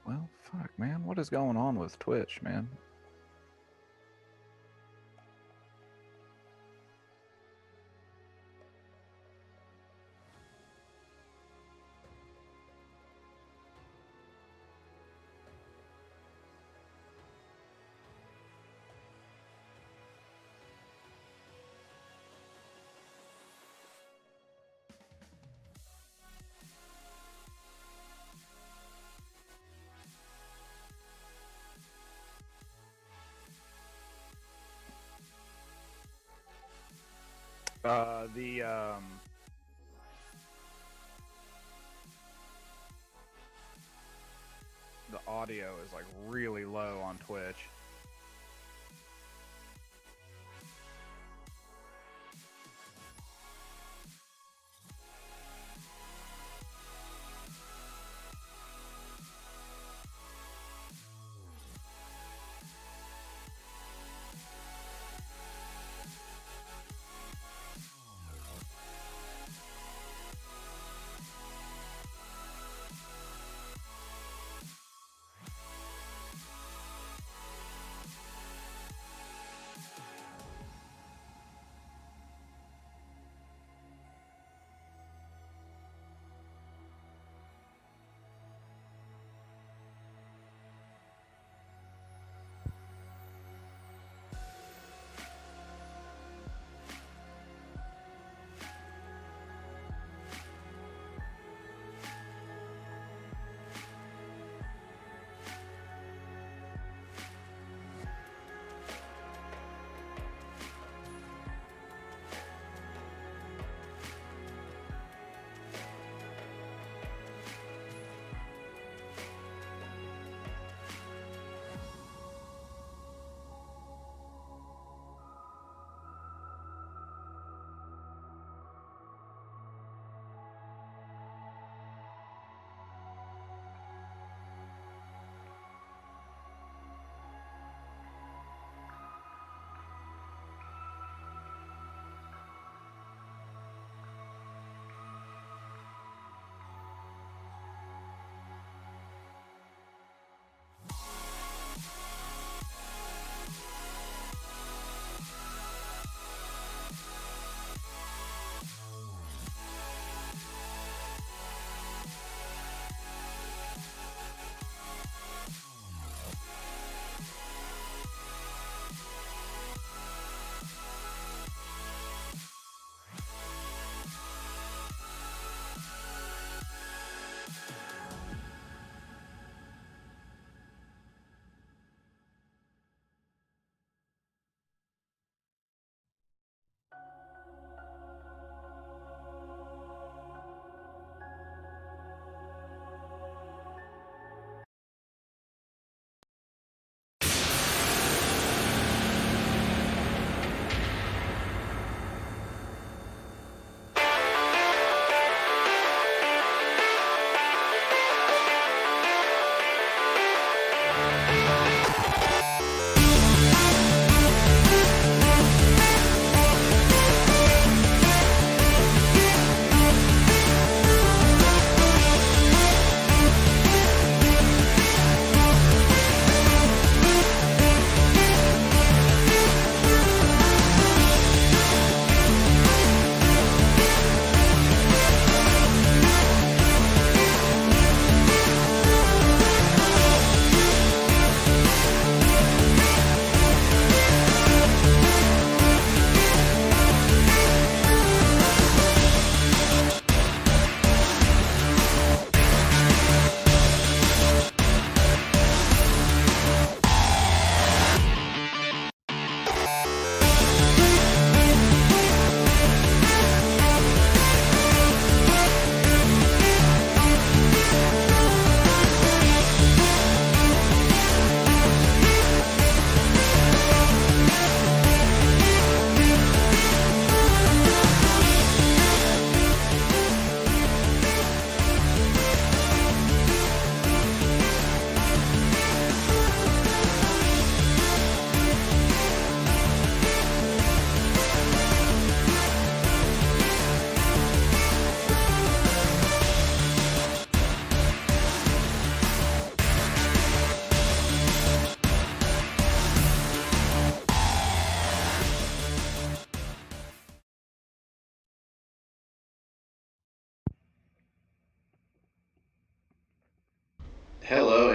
Well, fuck, man. What is going on with Twitch, man? Uh, the um, the audio is like really low on Twitch.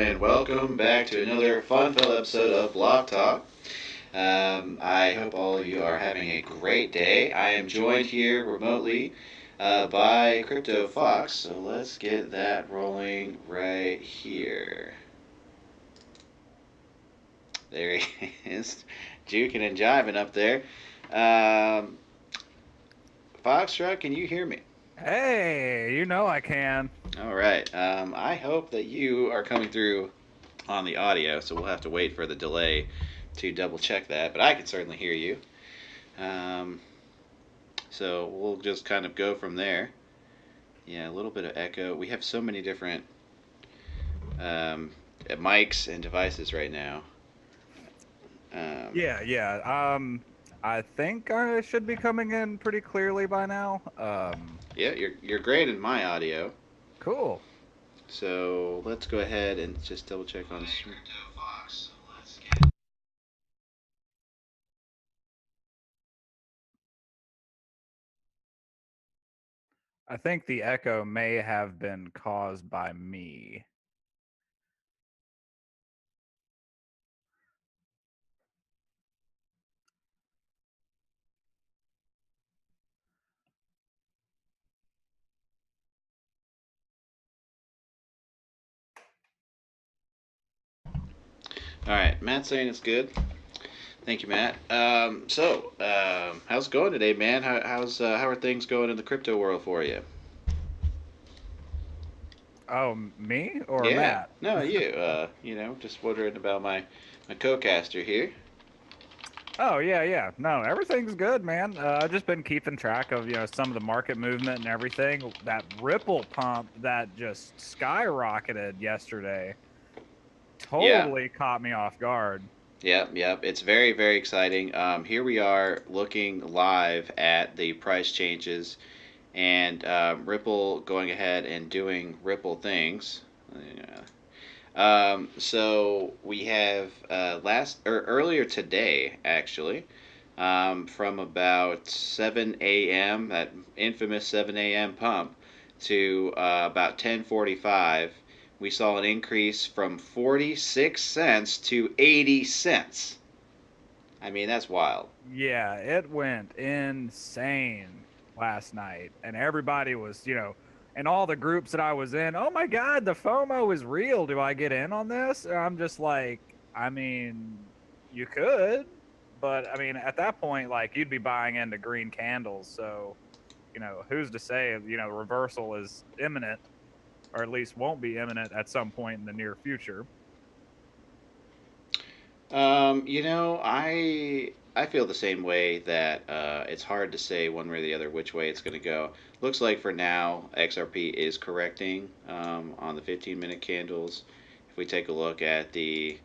and welcome back to another fun-filled episode of Block Talk. I hope all of you are having a great day. I am joined here remotely by Crypto Fox, so let's get that rolling right here. There he is, juking and jiving up there. Um, Foxtrot, can you hear me? Hey, you know I can. All right. I hope that you are coming through on the audio, so we'll have to wait for the delay to double check that. But I can certainly hear you. Um, so we'll just kind of go from there. Yeah, a little bit of echo. We have so many different um, mics and devices right now. Um, Yeah. I think I should be coming in pretty clearly by now. yeah, you're great in my audio. Cool. So let's go ahead and just double check on. I think the echo may have been caused by me. All right, Matt's saying it's good. Thank you, Matt. How's it going today, man? How are things going in the crypto world for you? Oh, me or Yeah, Matt? no, you. Just wondering about my co-caster here. Oh, yeah. No, everything's good, man. I've just been keeping track of, some of the market movement and everything. That Ripple pump that just skyrocketed yesterday Yeah, totally caught me off guard. yep. It's very, very exciting. Here we are looking live at the price changes and Ripple going ahead and doing Ripple things. So we have earlier today, actually, from about 7 a.m. that infamous 7 a.m. pump to about 10:45, we saw an increase from 46 cents to 80 cents. I mean, that's wild. Yeah, it went insane last night. And everybody was, in all the groups that I was in, oh my God, the FOMO is real. Do I get in on this? And I'm just like, I mean, you could, but I mean, at that point, like, you'd be buying into green candles. So, who's to say, reversal is imminent, or at least won't be imminent at some point in the near future? I feel the same way that it's hard to say one way or the other which way it's going to go. Looks like for now XRP is correcting on the 15-minute candles. If we take a look at the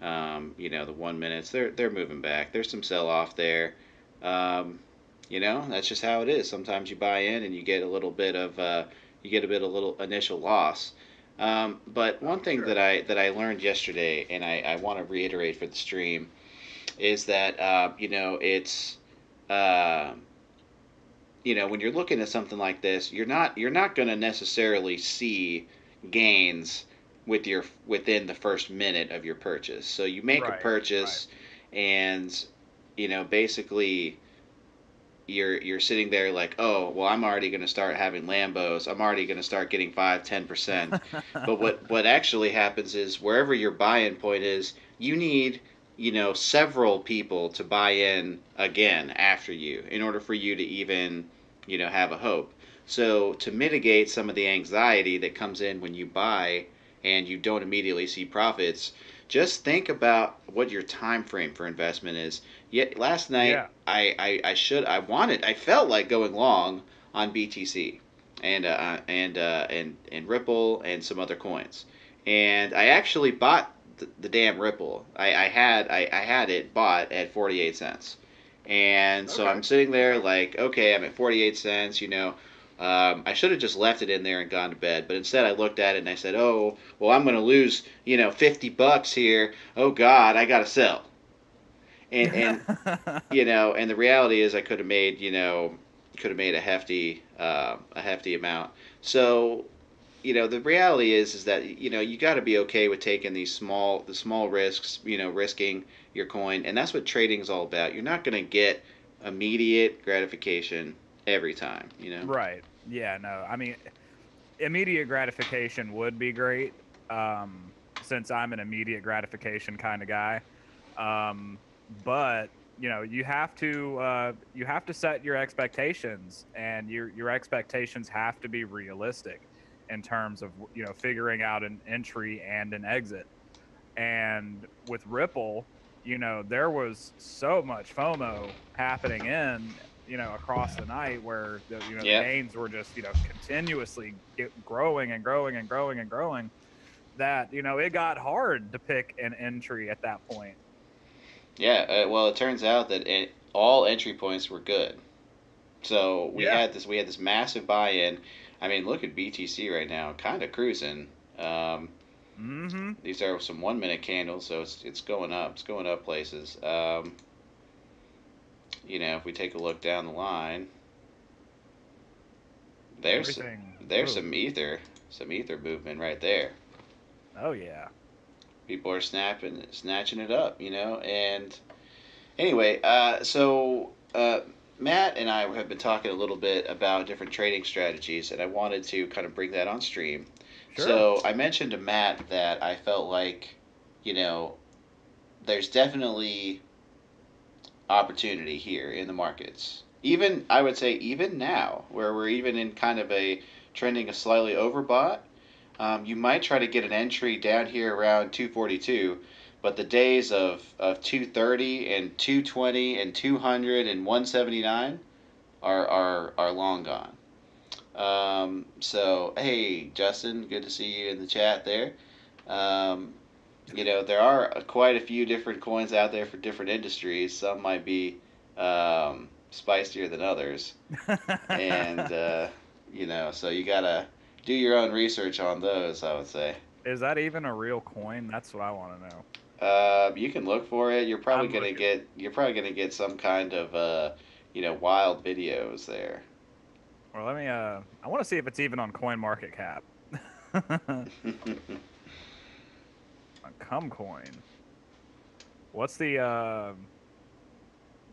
1 minutes, they're moving back. There's some sell off there. Um, that's just how it is. Sometimes you buy in and you get a bit of little initial loss. But one Oh, thing sure. that I learned yesterday, and I want to reiterate for the stream, is that it's uh, when you're looking at something like this, you're not going to necessarily see gains within the first minute of your purchase. So you make a Right. purchase, and basically you're sitting there like, oh well, I'm already going to start having Lambos. I'm already going to start getting 5-10%. But what actually happens is wherever your buy-in point is, you need several people to buy in again after you in order for you to even have a hope. So to mitigate some of the anxiety that comes in when you buy and you don't immediately see profits, just think about what your time frame for investment is. Yet last night Yeah. I felt like going long on BTC and Ripple and some other coins, and I actually bought the damn Ripple. I had it bought at 48 cents, and so Okay. I'm sitting there like, okay, I'm at 48 cents. I should have just left it in there and gone to bed, but instead I looked at it and I said, "Oh, well, I'm going to lose, $50 here. Oh God, I got to sell." And and the reality is I could have made a hefty amount. So the reality is that you got to be okay with taking the small risks, risking your coin, and that's what trading is all about. You're not going to get immediate gratification every time. Right. Yeah, no. I mean, immediate gratification would be great. Since I'm an immediate gratification kind of guy. But you have to set your expectations, and your expectations have to be realistic in terms of figuring out an entry and an exit. And with Ripple, there was so much FOMO happening across the night, where the Yep. gains were just continuously growing and growing and growing and growing, that it got hard to pick an entry at that point. Yeah. Well, it turns out that all entry points were good. So Yeah. we had this massive buy-in. I mean, look at BTC right now, kind of cruising. Um, Mm-hmm. these are some 1 minute candles, so it's going up. It's going up places. If we take a look down the line, there's Everything. there's Ooh. some ether movement right there. Oh yeah. People are snatching it up. And anyway, Matt and I have been talking a little bit about different trading strategies, and I wanted to kind of bring that on stream. Sure. So I mentioned to Matt that I felt like, you know, there's definitely opportunity here in the markets. Even I would say even now, where we're even in kind of a trending a slightly overbought, you might try to get an entry down here around 242, but the days of 230 and 220 and 200 and 179 are long gone. So hey, Justin, good to see you in the chat there. Um, there are quite a few different coins out there for different industries. Some might be spicier than others, and so you gotta do your own research on those. I would say. Is that even a real coin? That's what I want to know. You can look for it. I'm looking. You're probably gonna get some kind of wild videos there. Well, let me. I want to see if it's even on Coin Market Cap. Cum coin. What's the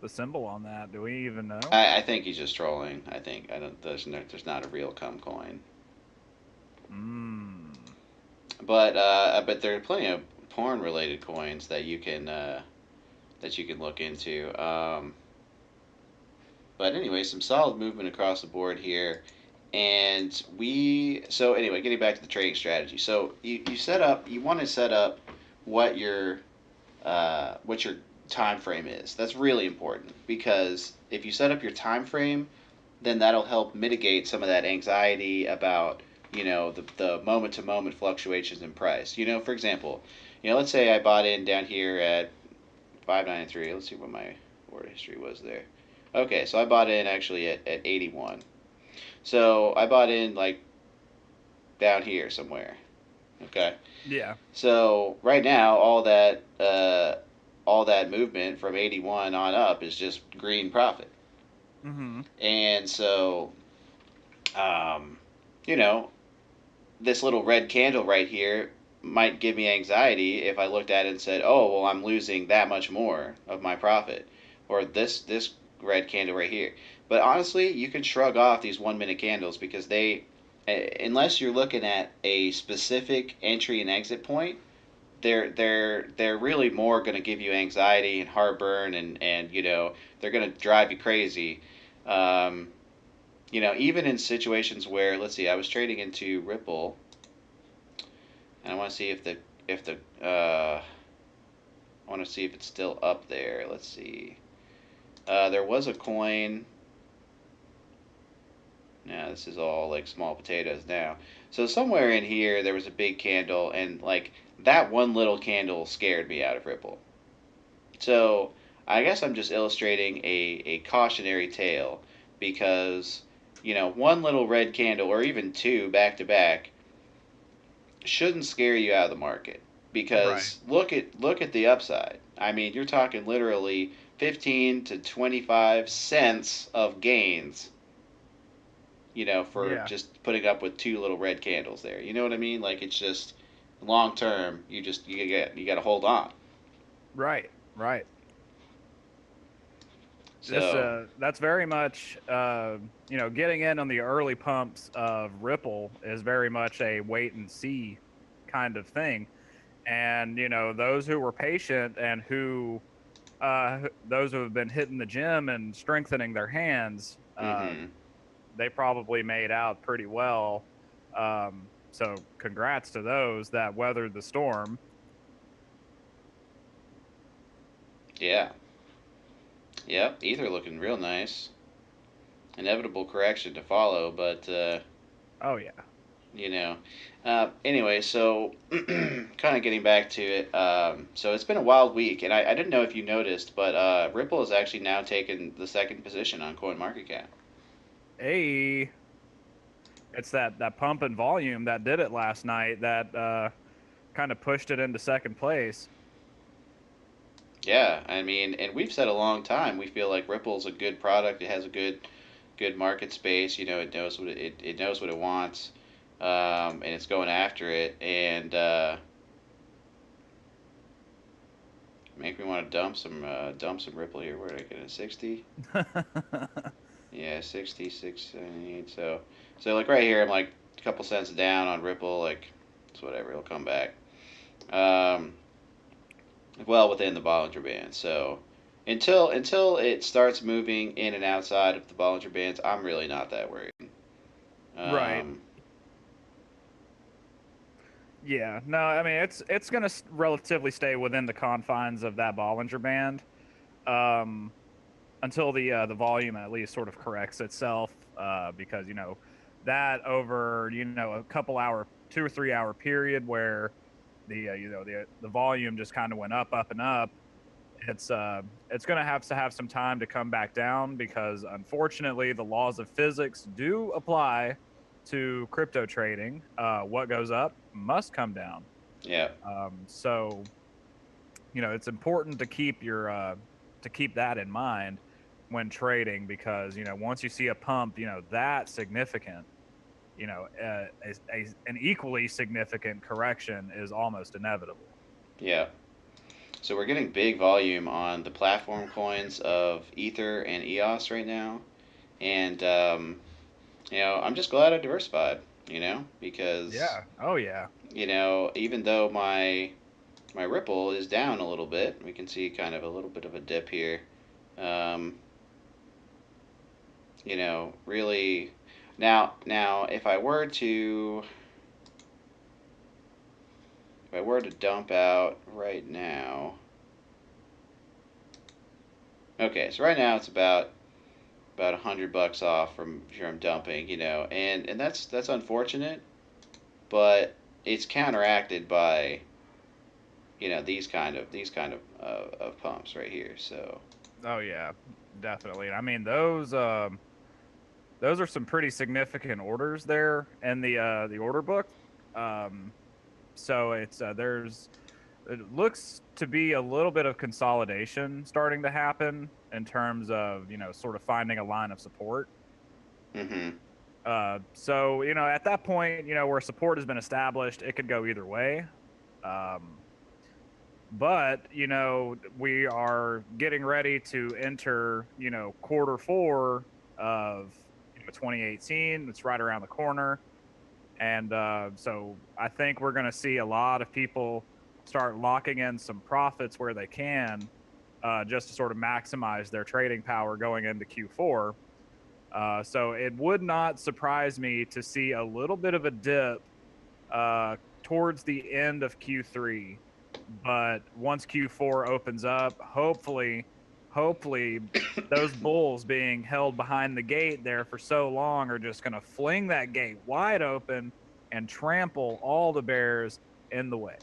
symbol on that? Do we even know? I think he's just trolling. I think I don't. There's not a real cum coin, Mmm. but there are plenty of porn related coins that you can look into. But anyway, some solid movement across the board here. And so anyway, getting back to the trading strategy. So you want to set up what your what your time frame is. That's really important because if you set up your time frame, then that'll help mitigate some of that anxiety about the moment to moment fluctuations in price. For example, let's say I bought in down here at 593. Let's see what my order history was there. Okay, so I bought in actually at 81. So I bought in like down here somewhere. Okay. Yeah. So right now, all that movement from 81 on up is just green profit, Mm-hmm. and so um, you know this little red candle right here might give me anxiety if I looked at it and said, "Oh, well, I'm losing that much more of my profit," or this red candle right here. But honestly, you can shrug off these 1 minute candles because unless you're looking at a specific entry and exit point, they're really more going to give you anxiety and heartburn and they're going to drive you crazy. Um, even in situations where, let's see, I was trading into Ripple, and I want to see if the I want to see if it's still up there. Let's see. There was a coin. Now this is all like small potatoes now. So somewhere in here there was a big candle, and like that one little candle scared me out of Ripple. So I guess I'm just illustrating a cautionary tale because one little red candle or even two back to back shouldn't scare you out of the market Right. because look at the upside. I mean, you're talking literally 15 to 25 cents of gains, for Yeah. just putting up with two little red candles there. You know what I mean? Like it's just long term. You got to hold on. Right. Right. This So that's very much getting in on the early pumps of Ripple is very much a wait and see kind of thing. And those who were patient and those who have been hitting the gym and strengthening their hands, mm-hmm. they probably made out pretty well. So congrats to those that weathered the storm. Yeah. Yep. Ether looking real nice. Inevitable correction to follow, but Oh yeah. you know. Anyway, so kind of getting back to it. So it's been a wild week, and I didn't know if you noticed, but Ripple has actually now taken the second position on CoinMarketCap. Hey, it's that pump and volume that did it last night that kind of pushed it into second place. Yeah, I mean, and we've said a long time we feel like Ripple's a good product. It has a good market space. It knows it knows what it wants, and it's going after it. And make me want to dump some Ripple here. Where did I get it? 60. Yeah, 66, 78. So like right here, I'm like a couple cents down on Ripple. Like it's whatever. It'll come back. Um, well within the Bollinger Band. So until it starts moving in and outside of the Bollinger Bands, I'm really not that worried. Right. Um, Yeah. No, I mean it's gonna relatively stay within the confines of that Bollinger Band. Um, until the volume at least sort of corrects itself, because that over a couple hour 2 or 3 hour period where the volume just kind of went up and up. It's going to have some time to come back down because unfortunately the laws of physics do apply to crypto trading. What goes up must come down. yeah, So it's important to keep that in mind when trading because once you see a pump that significant, an equally significant correction is almost inevitable. yeah. So we're getting big volume on the platform coins of Ether and EOS right now, and I'm just glad I diversified. Because Yeah. Oh yeah. even though my Ripple is down a little bit, we can see kind of a little bit of a dip here. Um, really. Now, if I were to dump out right now, okay, so right now it's about $100 off from dumping, and that's unfortunate, but it's counteracted by these kind of pumps right here. So Oh yeah. Definitely. I mean those are some pretty significant orders there in the order book. Um, so it looks to be a little bit of consolidation starting to happen in terms of sort of finding a line of support. mm-hmm. So at that point where support has been established, it could go either way. Um, but we are getting ready to enter quarter four of 2018. It's right around the corner. And so I think we're going to see a lot of people start locking in some profits where they can, just to sort of maximize their trading power going into Q4. So it would not surprise me to see a little bit of a dip towards the end of Q3. But once Q4 opens up, hopefully those bulls being held behind the gate there for so long are just going to fling that gate wide open and trample all the bears in the way.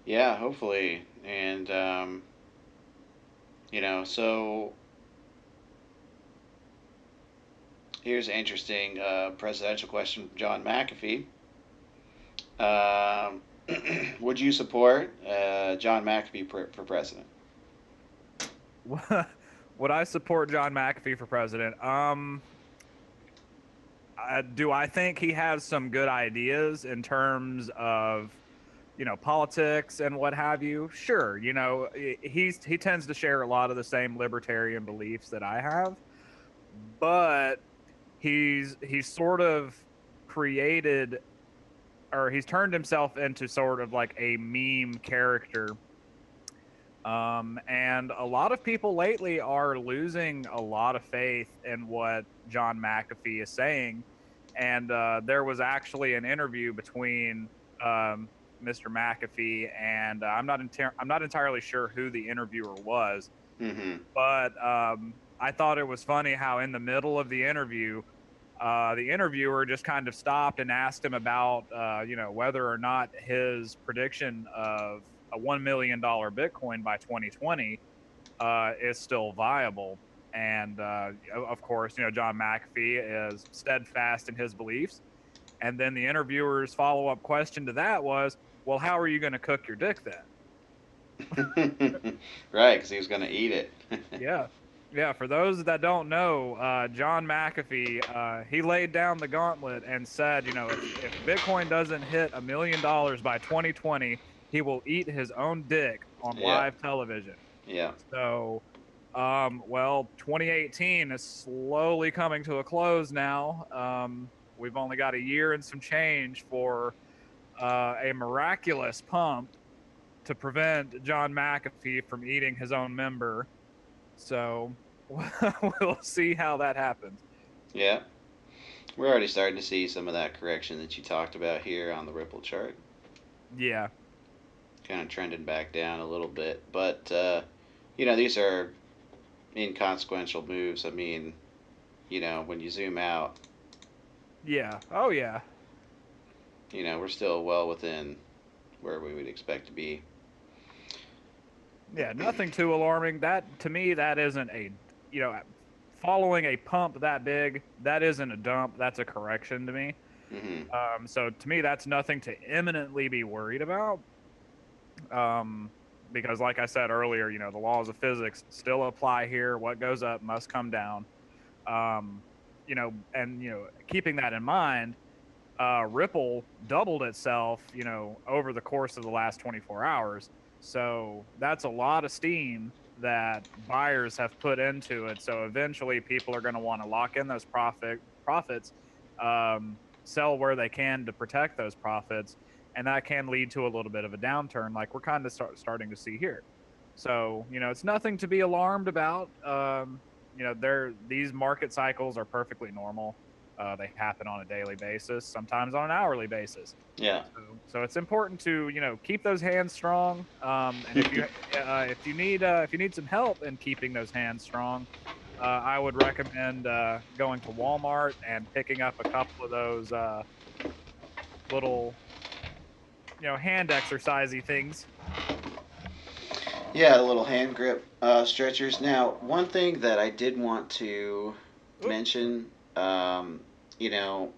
Yeah, hopefully, and so here's an interesting presidential question from John McAfee. Um, would you support John McAfee for president? Would I support John McAfee for president? Do I think he has some good ideas in terms of, politics and what have you? Sure. He tends to share a lot of the same libertarian beliefs that I have, but he's sort of created, or he's turned himself into sort of like a meme character. And a lot of people lately are losing a lot of faith in what John McAfee is saying. And there was actually an interview between Mr. McAfee and I'm not entirely sure who the interviewer was, Mm-hmm. but I thought it was funny how in the middle of the interviewer just kind of stopped and asked him about, whether or not his prediction of a $1 million Bitcoin by 2020 is still viable. And of course, John McAfee is steadfast in his beliefs. And then the interviewer's follow up question to that was, well, how are you going to cook your dick then? Right, because he was going to eat it. Yeah. Yeah, for those that don't know, John McAfee, he laid down the gauntlet and said, if Bitcoin doesn't hit $1 million by 2020, he will eat his own dick on Yeah, live television. yeah, So, well, 2018 is slowly coming to a close now. We've only got a year and some change for a miraculous pump to prevent John McAfee from eating his own member. So we'll see how that happens. yeah. We're already starting to see some of that correction that you talked about here on the Ripple chart. Yeah. Kind of trending back down a little bit. But, these are inconsequential moves. I mean, when you zoom out, Yeah. Oh, yeah. we're still well within where we would expect to be. Yeah. Nothing too alarming. That, to me, that isn't you know, following a pump that big, that isn't a dump. That's a correction to me. Mm-hmm. So to me, that's nothing to imminently be worried about. Um, because, like I said earlier, the laws of physics still apply here. What goes up must come down. Um, and keeping that in mind, Ripple doubled itself, over the course of the last 24 hours. So that's a lot of steam that buyers have put into it. So eventually, people are going to want to lock in those profits, sell where they can to protect those profits, and that can lead to a little bit of a downturn, like we're kind of starting to see here. So it's nothing to be alarmed about. These market cycles are perfectly normal. They happen on a daily basis, sometimes on an hourly basis. Yeah. So it's important to keep those hands strong. And if you need some help in keeping those hands strong, I would recommend going to Walmart and picking up a couple of those little hand exercisey things. Yeah, the little hand grip stretchers. Now, one thing that I did want to Oop. mention, um, you know,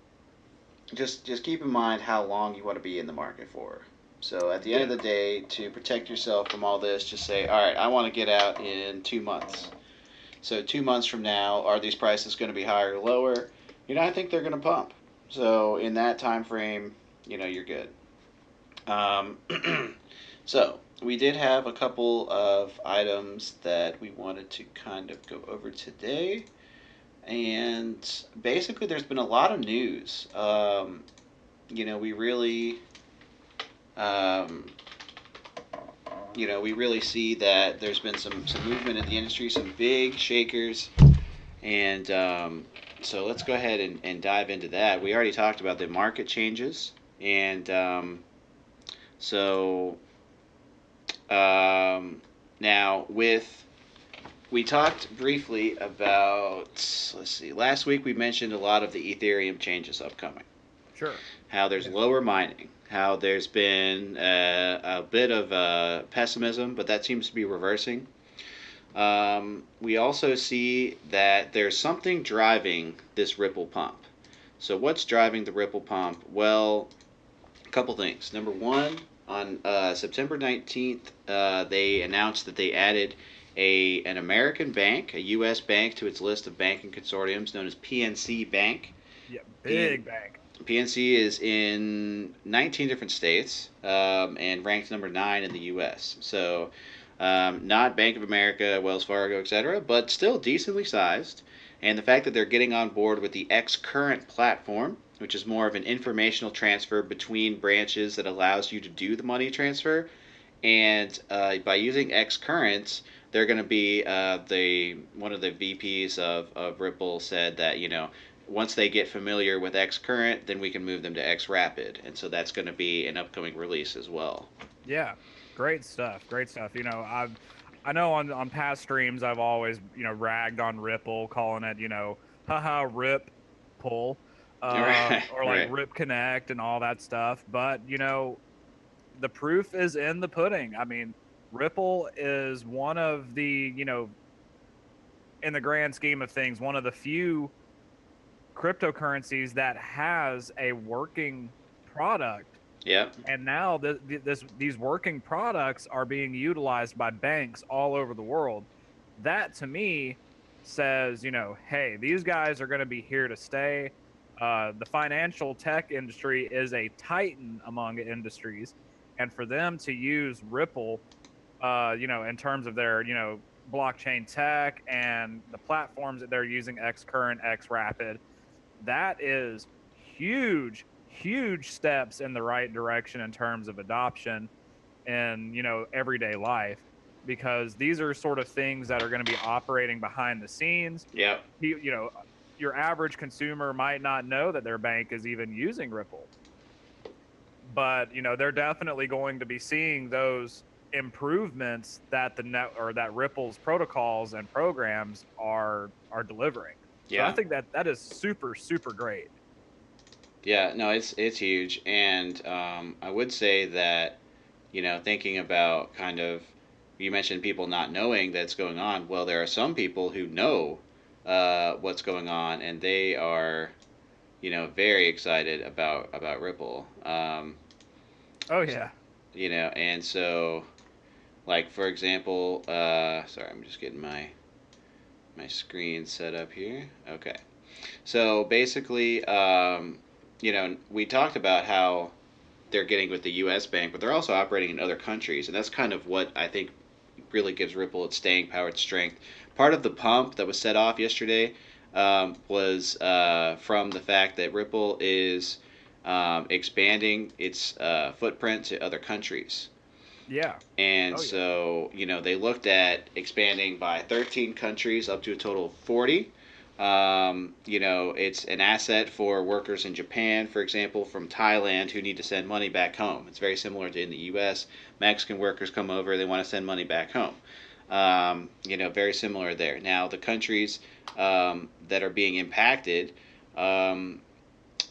just keep in mind how long you want to be in the market for. So at the end Yeah. of the day, to protect yourself from all this, just say, all right, I want to get out in 2 months. So 2 months from now, are these prices going to be higher or lower? I think they're going to pump. So in that time frame, you're good. Um, so we did have a couple of items that we wanted to kind of go over today. And basically, there's been a lot of news. We really, um, we really see that there's been some movement in the industry, some big shakers, and so let's go ahead and dive into that. We already talked about the market changes, and so now with we talked briefly about, let's see, last week we mentioned a lot of the Ethereum changes upcoming. Sure. How there's Yeah. lower mining, how there's been a bit of pessimism, but that seems to be reversing. We also see that there's something driving this Ripple pump. So, what's driving the Ripple pump? Well, a couple things. Number one, on September 19th, they announced that they added a an American bank, a U.S. bank, to its list of banking consortiums known as PNC Bank. Yeah, PN, big bank. PNC is in 19 different states and ranked number 9 in the U.S. So, not Bank of America, Wells Fargo, etc., but still decently sized. And the fact that they're getting on board with the X Current platform, which is more of an informational transfer between branches that allows you to do the money transfer, and by using X Currents, they're going to be the one of the VPs of Ripple said that once they get familiar with X Current, then we can move them to X Rapid, and so that's going to be an upcoming release as well. Yeah, great stuff. Great stuff. I know on past streams I've always ragged on Ripple, calling it haha Rip pull, Right, or like right. Rip Connect and all that stuff. But the proof is in the pudding. I mean, Ripple is one of the in the grand scheme of things, one of the few cryptocurrencies that has a working product. Yep. And now these working products are being utilized by banks all over the world. That to me says, hey, these guys are going to be here to stay. The financial tech industry is a titan among industries, and for them to use Ripple, in terms of their, blockchain tech and the platforms that they're using, X Current, X Rapid, that is huge, huge steps in the right direction in terms of adoption and everyday life, because these are sort of things that are going to be operating behind the scenes. Yep. Your average consumer might not know that their bank is even using Ripple, but they're definitely going to be seeing those improvements that the net or that Ripple's protocols and programs are delivering. So I Yeah. think that is super, super great. Yeah. No, it's huge, and I would say that thinking about kind of, you mentioned people not knowing that's going on. Well, there are some people who know what's going on, and they are very excited about Ripple. Oh yeah. And so, like, for example, sorry, I'm just getting my screen set up here. Okay. So basically, we talked about how they're getting with the U.S. bank, but they're also operating in other countries, and that's kind of what I think really gives Ripple its staying power, its strength. Part of the pump that was set off yesterday was from the fact that Ripple is expanding its footprint to other countries. Yeah. And Oh yeah. so, they looked at expanding by 13 countries up to a total of 40. It's an asset for workers in Japan, for example, from Thailand who need to send money back home. It's very similar to in the U.S. Mexican workers come over, they want to send money back home. Very similar there. Now, the countries that are being impacted, um,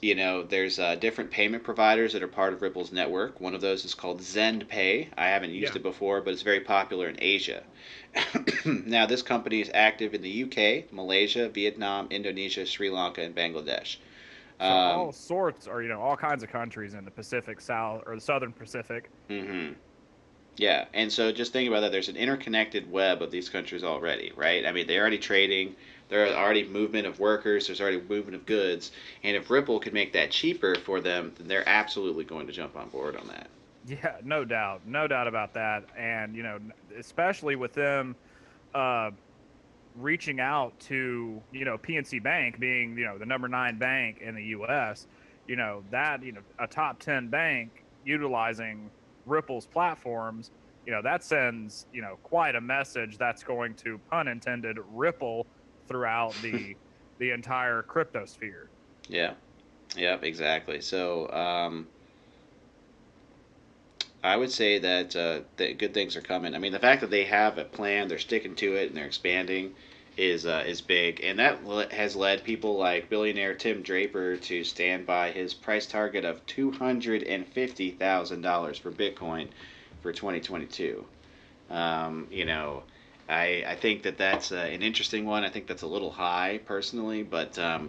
there's different payment providers that are part of Ripple's network. One of those is called ZendPay. I haven't used Yeah. it before, but it's very popular in Asia. Now, this company is active in the UK, Malaysia, Vietnam, Indonesia, Sri Lanka, and Bangladesh. So all Um, sorts, or all kinds of countries in the Pacific South or the Southern Pacific. mhm. Yeah, and so just think about that. There's an interconnected web of these countries already, right? I mean, they're already trading. There's already movement of workers. There's already movement of goods. And if Ripple could make that cheaper for them, then they're absolutely going to jump on board on that. Yeah, no doubt about that. And especially with them uh, reaching out to PNC Bank being the number 9 bank in the U.S. That a top 10 bank utilizing Ripple's platforms. That sends quite a message that's going to, pun intended, ripple throughout the entire crypto sphere. Yeah, yeah, exactly. So I would say that good things are coming. I mean, the fact that they have a plan, they're sticking to it, and they're expanding is big, and that has led people like billionaire Tim Draper to stand by his price target of $250,000 for Bitcoin for 2022. I think that's an interesting one. I think that's a little high personally, but Yeah.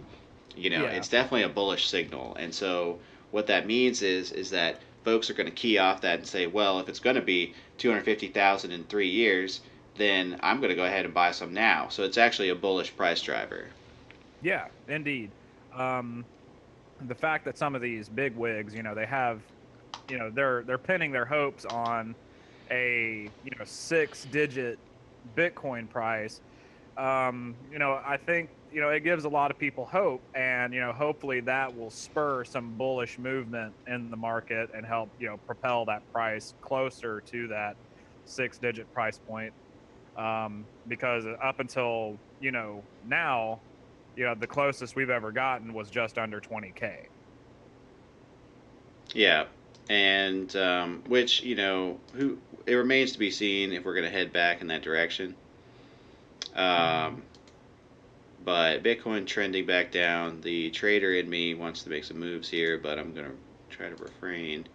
it's definitely a bullish signal. And so what that means is that folks are going to key off that and say, well, if it's going to be 250,000 in 3 years, then I'm going to go ahead and buy some now. So it's actually a bullish price driver. Yeah, indeed. Um, the fact that some of these big wigs, they have, they're pinning their hopes on a, 6-digit Bitcoin price. I think, it gives a lot of people hope, and, hopefully that will spur some bullish movement in the market and help, propel that price closer to that 6-digit price point. Because up until, now, the closest we've ever gotten was just under 20K. Yeah, and which who it remains to be seen if we're going to head back in that direction. Mhm. Um, but Bitcoin trending back down. The trader in me wants to make some moves here, but I'm going to try to refrain.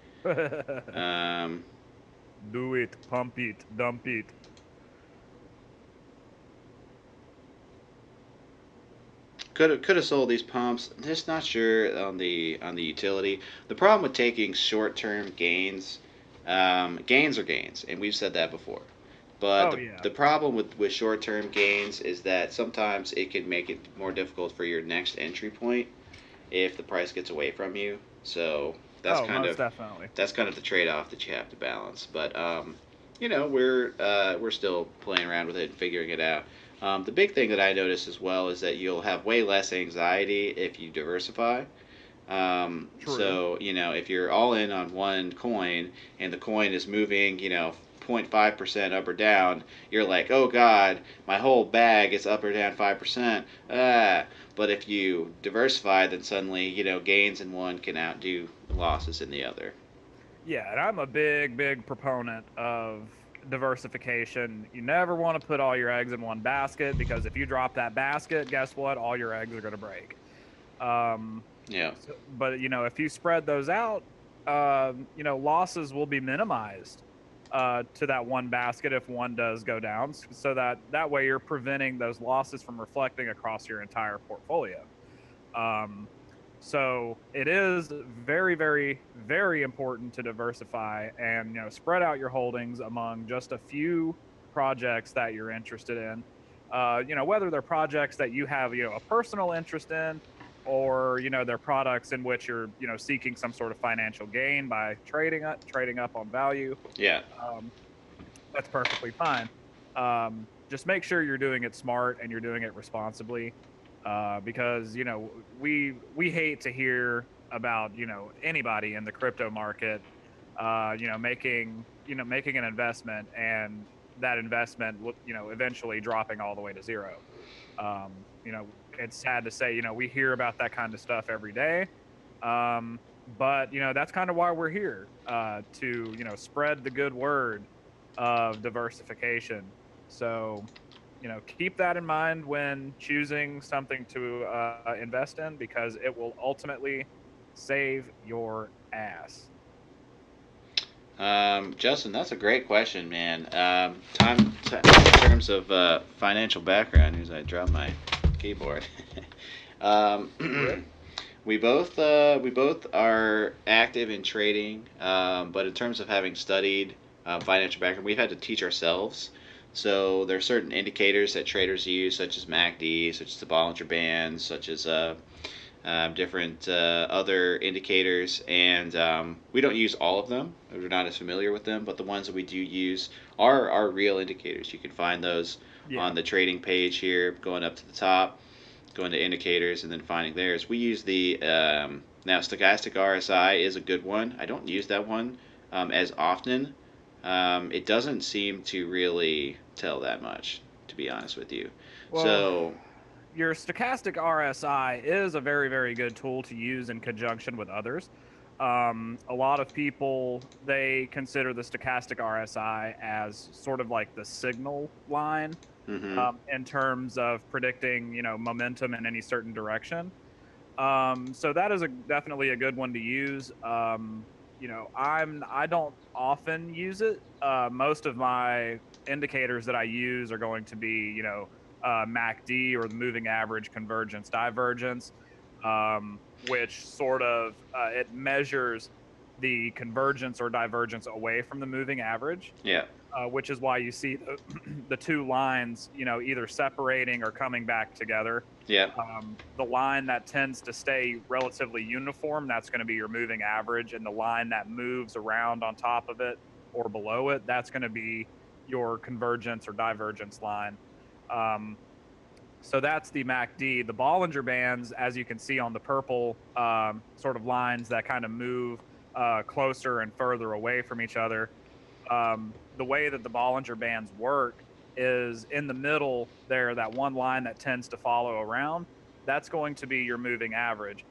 Um, Do it, pump it, dump it. could have sold these pumps. Just not sure on the utility. The problem with taking short term gains, gains are gains, and we've said that before. But Oh yeah. the problem with short term gains is that sometimes it can make it more difficult for your next entry point if the price gets away from you. So that's Oh, kind most of definitely. that's kind of the trade off that you have to balance. But we're still playing around with it and figuring it out. The big thing that I noticed as well is that you'll have way less anxiety if you diversify. True. So if you're all in on one coin and the coin is moving, 0.5% up or down, you're like, oh God, my whole bag is up or down 5%. Ah. But if you diversify, then suddenly, gains in one can outdo losses in the other. Yeah, and I'm a big, big proponent of diversification. You never want to put all your eggs in one basket, because if you drop that basket, guess what? All your eggs are going to break. Um, Yeah. but if you spread those out, losses will be minimized to that one basket if one does go down, so that way you're preventing those losses from reflecting across your entire portfolio. Um, so it is very, very, very important to diversify and spread out your holdings among just a few projects that you're interested in. Whether they're projects that you have a personal interest in, or they're products in which you're seeking some sort of financial gain by trading up on value. Yeah. Um, that's perfectly fine. Just make sure you're doing it smart and you're doing it responsibly, because we hate to hear about anybody in the crypto market, making an investment, and that investment eventually dropping all the way to zero. It's sad to say, we hear about that kind of stuff every day. But that's kind of why we're here, to spread the good word of diversification. So keep that in mind when choosing something to invest in, because it will ultimately save your ass. Justin, that's a great question, man. In terms of financial background, as I drop my keyboard. Rip. We both are active in trading, but in terms of having studied financial background, we've had to teach ourselves. So there are certain indicators that traders use, such as MACD, such as the Bollinger Bands, such as different other indicators, and we don't use all of them. We're not as familiar with them, but the ones that we do use are real indicators. You can find those Yeah. on the trading page here, going up to the top, going to indicators, and then finding theirs. We use the now stochastic RSI is a good one. I don't use that one as often. It doesn't seem to really tell that much, to be honest with you. Well, So your stochastic RSI is a very, very good tool to use in conjunction with others. A lot of people, they consider the stochastic RSI as sort of like the signal line, mm-hmm. in terms of predicting momentum in any certain direction. So that is definitely a good one to use. I don't often use it. Most of my indicators that I use are going to be MACD, or the moving average convergence divergence, which sort of it measures the convergence or divergence away from the moving average, Yeah. which is why you see the two lines, either separating or coming back together. Yeah. The line that tends to stay relatively uniform, that's going to be your moving average, and the line that moves around on top of it or below it, that's going to be your convergence or divergence line. Um, so that's the MACD. The Bollinger Bands, as you can see on the purple sort of lines that kind of move closer and further away from each other, the way that the Bollinger Bands work is in the middle there, that one line that tends to follow around, that's going to be your moving average.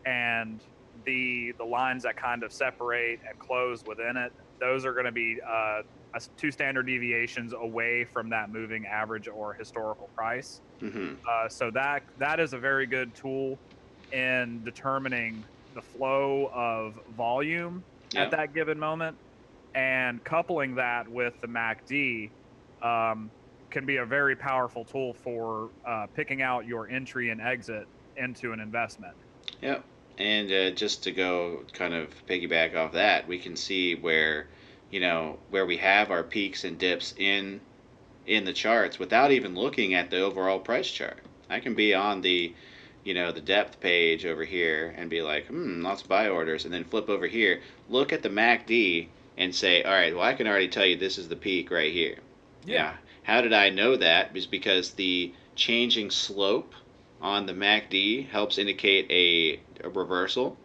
And the lines that kind of separate and close within it, those are going to be two standard deviations away from that moving average or historical price. Mm-hmm. So that is a very good tool in determining the flow of volume at Yeah. that given moment, and coupling that with the MACD um, can be a very powerful tool for picking out your entry and exit into an investment. Yep. And just to go kind of piggyback off that, we can see where, where we have our peaks and dips in the charts without even looking at the overall price chart. I can be on the depth page over here and be like, lots of buy orders, and then flip over here, look at the MACD, and say, all right, well, I can already tell you this is the peak right here. Yeah. Yeah. How did I know that? Is because the changing slope on the MACD helps indicate a reversal.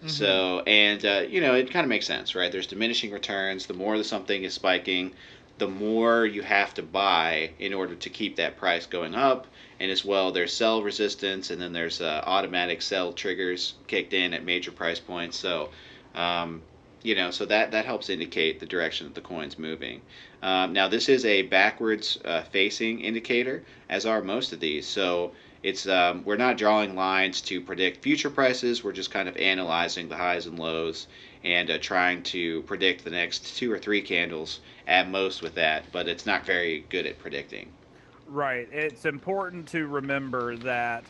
Hmm. So, and it kind of makes sense, right? There's diminishing returns. The more that something is spiking, the more you have to buy in order to keep that price going up. And as well, there's sell resistance, and then there's automatic sell triggers kicked in at major price points. So, um, so that helps indicate the direction that the coin's moving. Now, this is a backwards facing indicator, as are most of these. So it's we're not drawing lines to predict future prices. We're just kind of analyzing the highs and lows and trying to predict the next two or three candles at most with that. But it's not very good at predicting. Right. It's important to remember that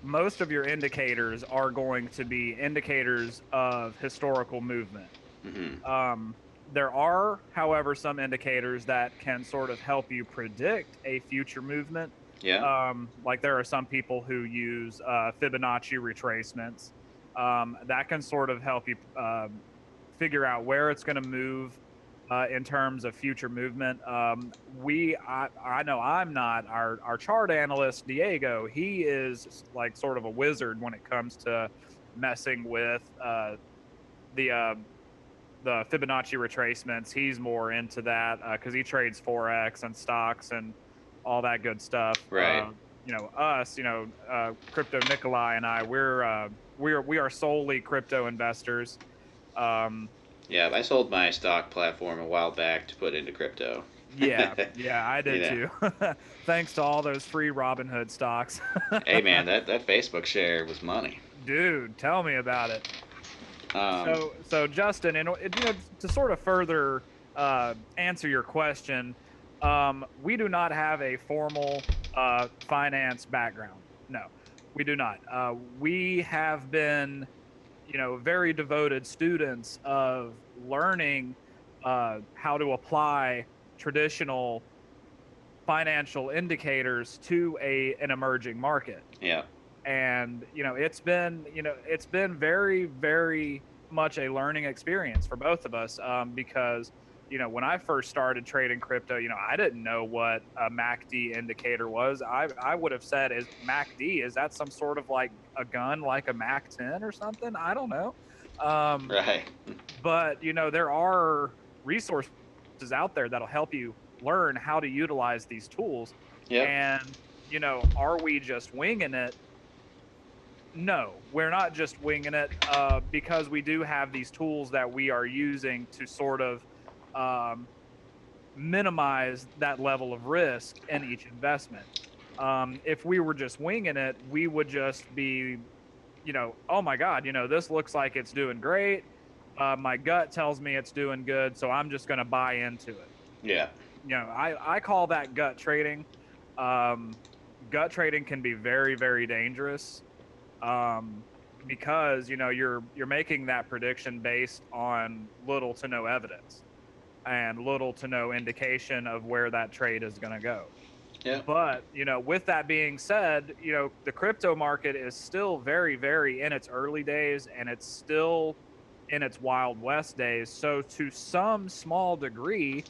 most of your indicators are going to be indicators of historical movement. Hmm. Um, there are, however, some indicators that can sort of help you predict a future movement. Yeah. Like there are some people who use Fibonacci retracements that can sort of help you figure out where it's going to move in terms of future movement. I know I'm not our chart analyst Diego. He is like sort of a wizard when it comes to messing with the uh, the Fibonacci retracements. He's more into that because he trades forex and stocks and all that good stuff. Right. Us, crypto Nikolai and I, we are solely crypto investors. Um, Yeah. I sold my stock platform a while back to put into crypto. yeah, I you did know. too. Thanks to all those free Robinhood stocks. Hey man, that Facebook share was money. Dude, tell me about it. Um, So Justin, to sort of further answer your question, we do not have a formal finance background. No, we do not. We have been, very devoted students of learning how to apply traditional financial indicators to an emerging market. yeah. And it's been very, very much a learning experience for both of us, because when I first started trading crypto, I didn't know what a MACD indicator was. I would have said, is MACD, is that some sort of like a gun, like a Mac 10 or something? I don't know. um, Right. but there are resources out there that'll help you learn how to utilize these tools. Yep. And are we just winging it? No, we're not just winging it, because we do have these tools that we are using to sort of um, minimize that level of risk in each investment. If we were just winging it, we would just be, oh my God, this looks like it's doing great. My gut tells me it's doing good, so I'm just going to buy into it. Yeah. I call that gut trading. Um, Gut trading can be very, very dangerous. Um, because you're making that prediction based on little to no evidence and little to no indication of where that trade is going to go. Yeah. But with that being said, the crypto market is still very, very in its early days, and it's still in its wild west days. So to some small degree,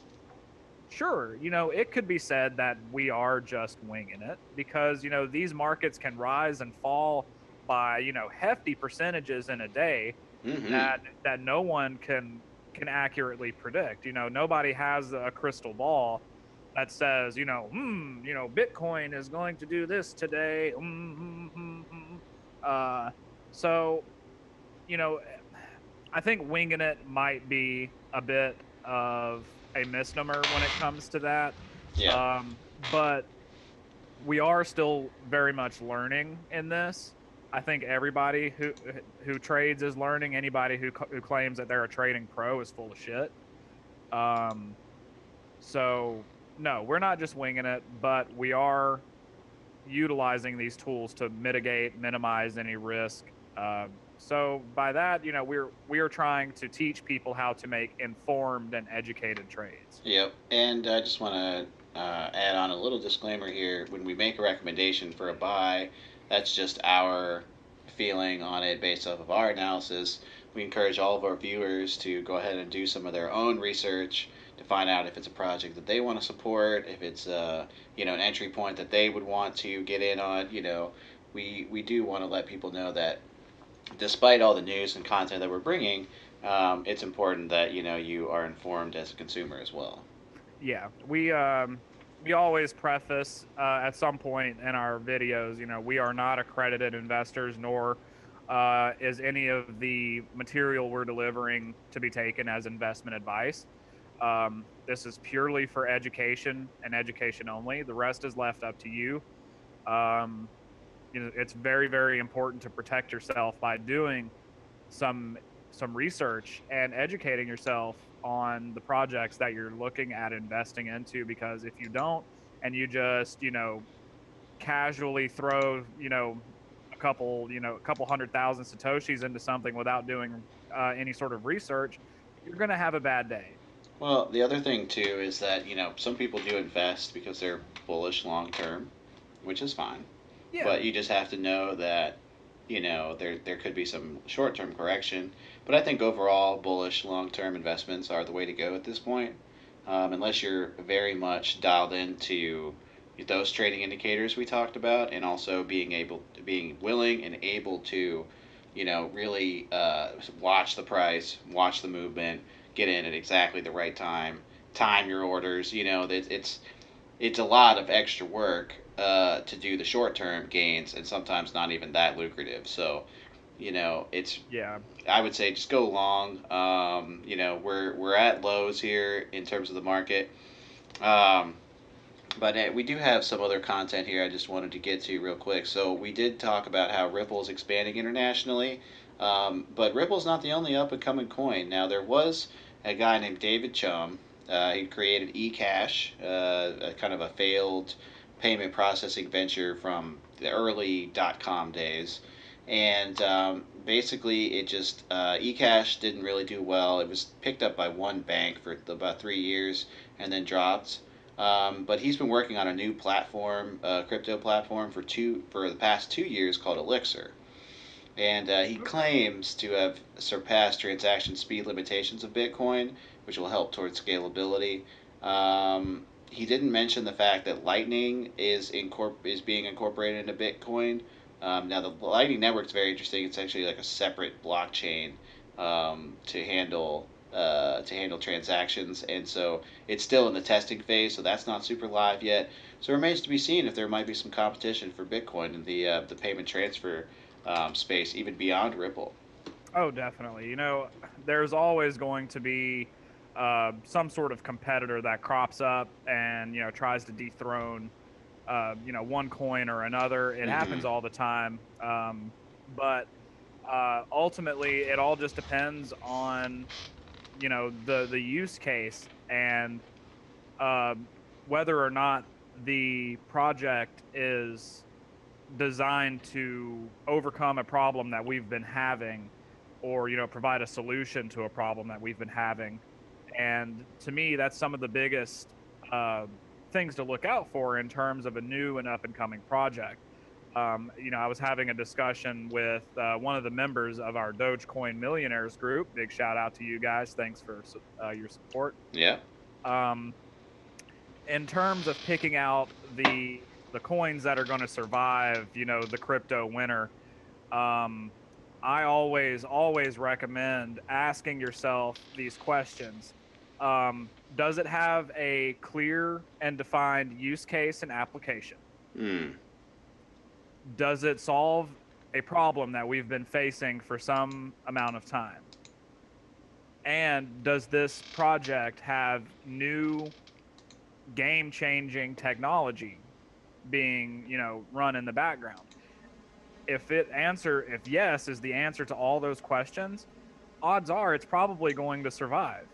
sure, it could be said that we are just winging it, because these markets can rise and fall by hefty percentages in a day, Mm-hmm. that no one can accurately predict. Nobody has a crystal ball that says, Bitcoin is going to do this today. Uh, so, you know, I think winging it might be a bit of a misnomer when it comes to that. Yeah. But we are still very much learning in this. I think everybody who trades is learning. Anybody who claims that they're a trading pro is full of shit. Um, so no, we're not just winging it, but we are utilizing these tools to mitigate, minimize any risk. So by that, we are trying to teach people how to make informed and educated trades. Yep. And I just want to add on a little disclaimer here. When we make a recommendation for a buy, that's just our feeling on it based off of our analysis. We encourage all of our viewers to go ahead and do some of their own research to find out if it's a project that they want to support, if it's an entry point that they would want to get in on. We do want to let people know that despite all the news and content that we're bringing, it's important that you are informed as a consumer as well. Yeah, we always preface at some point in our videos, we are not accredited investors, nor is any of the material we're delivering to be taken as investment advice. This is purely for education and education only. The rest is left up to you. Um, it's very, very important to protect yourself by doing some some research and educating yourself on the projects that you're looking at investing into, because if you don't, and you just casually throw a couple 100,000 satoshis into something without doing any sort of research, you're going to have a bad day. Well, the other thing too is that some people do invest because they're bullish long term, which is fine. Yeah. But you just have to know that there could be some short term correction. But I think overall, bullish long term investments are the way to go at this point, unless you're very much dialed into those trading indicators we talked about, and also being willing and able to really watch the price, watch the movement, get in at exactly the right time your orders. It's a lot of extra work to do the short term gains, and sometimes not even that lucrative. So it's Yeah. I would say just go long. We're at lows here in terms of the market. Um, but we do have some other content here I just wanted to get to real quick. So we did talk about how Ripple is expanding internationally, but Ripple's not the only up and coming coin. Now there was a guy named David Chum. He created eCash, a kind of a failed payment processing venture from the early .com days, and basically it just eCash didn't really do well. It was picked up by one bank for about 3 years and then dropped. But he's been working on a new platform, crypto platform for the past 2 years called Elixir, and he Okay. claims to have surpassed transaction speed limitations of Bitcoin, which will help towards scalability. He didn't mention the fact that Lightning is being incorporated into Bitcoin. Now the Lightning network is very interesting. It's actually like a separate blockchain to handle transactions, and so it's still in the testing phase. So that's not super live yet. So it remains to be seen if there might be some competition for Bitcoin in the payment transfer space, even beyond Ripple. Oh, definitely. There's always going to be some sort of competitor that crops up and tries to dethrone one coin or another. It Mm-hmm. happens all the time. But ultimately, it all just depends on the use case, and uh, whether or not the project is designed to overcome a problem that we've been having, or provide a solution to a problem that we've been having. And to me, that's some of the biggest uh, things to look out for in terms of a new and up and coming project. I was having a discussion with one of the members of our Dogecoin Millionaires group. Big shout out to you guys. Thanks for your support. Yeah. Um, in terms of picking out the coins that are going to survive, the crypto winter, um, I always recommend asking yourself these questions. Does it have a clear and defined use case and application? Hmm. Does it solve a problem that we've been facing for some amount of time? And does this project have new game changing technology being, run in the background? If yes is the answer to all those questions, odds are it's probably going to survive.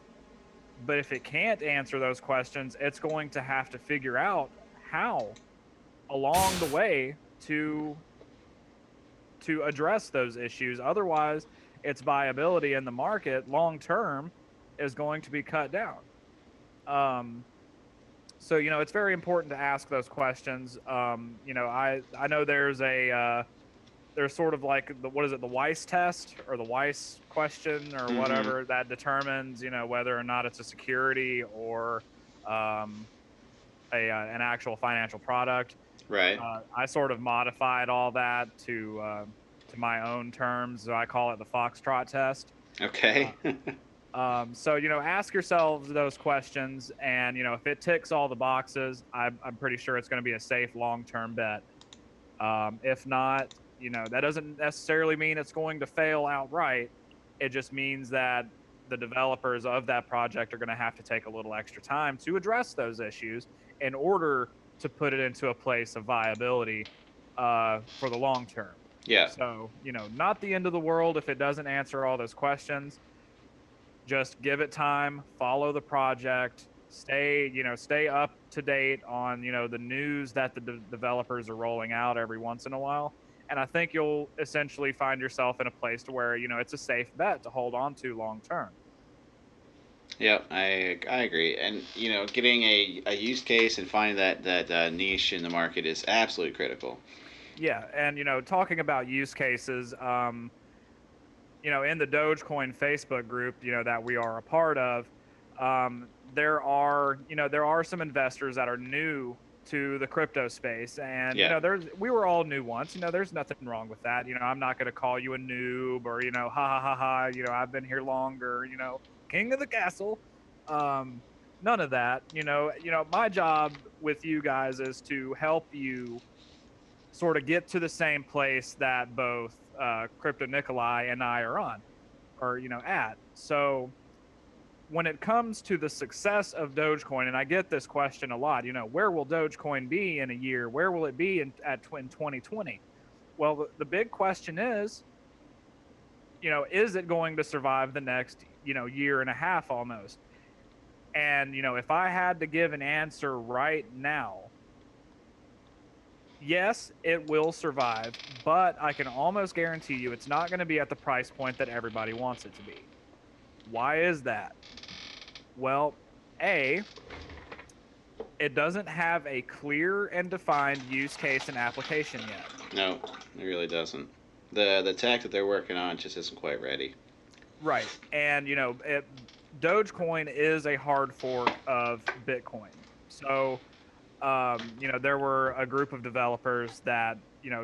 But if it can't answer those questions, it's going to have to figure out how along the way to address those issues. Otherwise, its viability in the market long term is going to be cut down. Um, so it's very important to ask those questions. I know there's sort of like what is it, the Weiss test or the Weiss question or Mm-hmm. whatever that determines whether or not it's a security or um, an actual financial product. Right. I sort of modified all that to my own terms. So I call it the Foxtrot test. Okay. So ask yourselves those questions, and if it ticks all the boxes, I'm pretty sure it's going to be a safe long-term bet. If not, that doesn't necessarily mean it's going to fail outright. It just means that the developers of that project are going to have to take a little extra time to address those issues in order to put it into a place of viability for the long term. Yeah. So, not the end of the world if it doesn't answer all those questions. Just give it time, follow the project, stay up to date on, the news that the developers are rolling out every once in a while. And I think you'll essentially find yourself in a place to where, it's a safe bet to hold on to long term. Yeah, I agree, and getting a use case and finding that niche in the market is absolutely critical. Yeah, and talking about use cases, in the Dogecoin Facebook group, that we are a part of, there are some investors that are new to the crypto space, and Yeah. we were all new once. There's nothing wrong with that. I'm not going to call you a noob or ha ha ha ha. I've been here longer. King of the castle. Um, None of that. My job with you guys is to help you sort of get to the same place that both Crypto Nikolai and I are on, or at. So when it comes to the success of Dogecoin, and I get this question a lot, where will Dogecoin be in a year? Where will it be in 2020? Well, the big question is it going to survive the next year and a half almost? And if I had to give an answer right now, yes, it will survive, but I can almost guarantee you it's not going to be at the price point that everybody wants it to be. Why is that? Well, A, it doesn't have a clear and defined use case and application yet. No, it really doesn't. The tech that they're working on just isn't quite ready. Right. And, Dogecoin is a hard fork of Bitcoin. So, there were a group of developers that,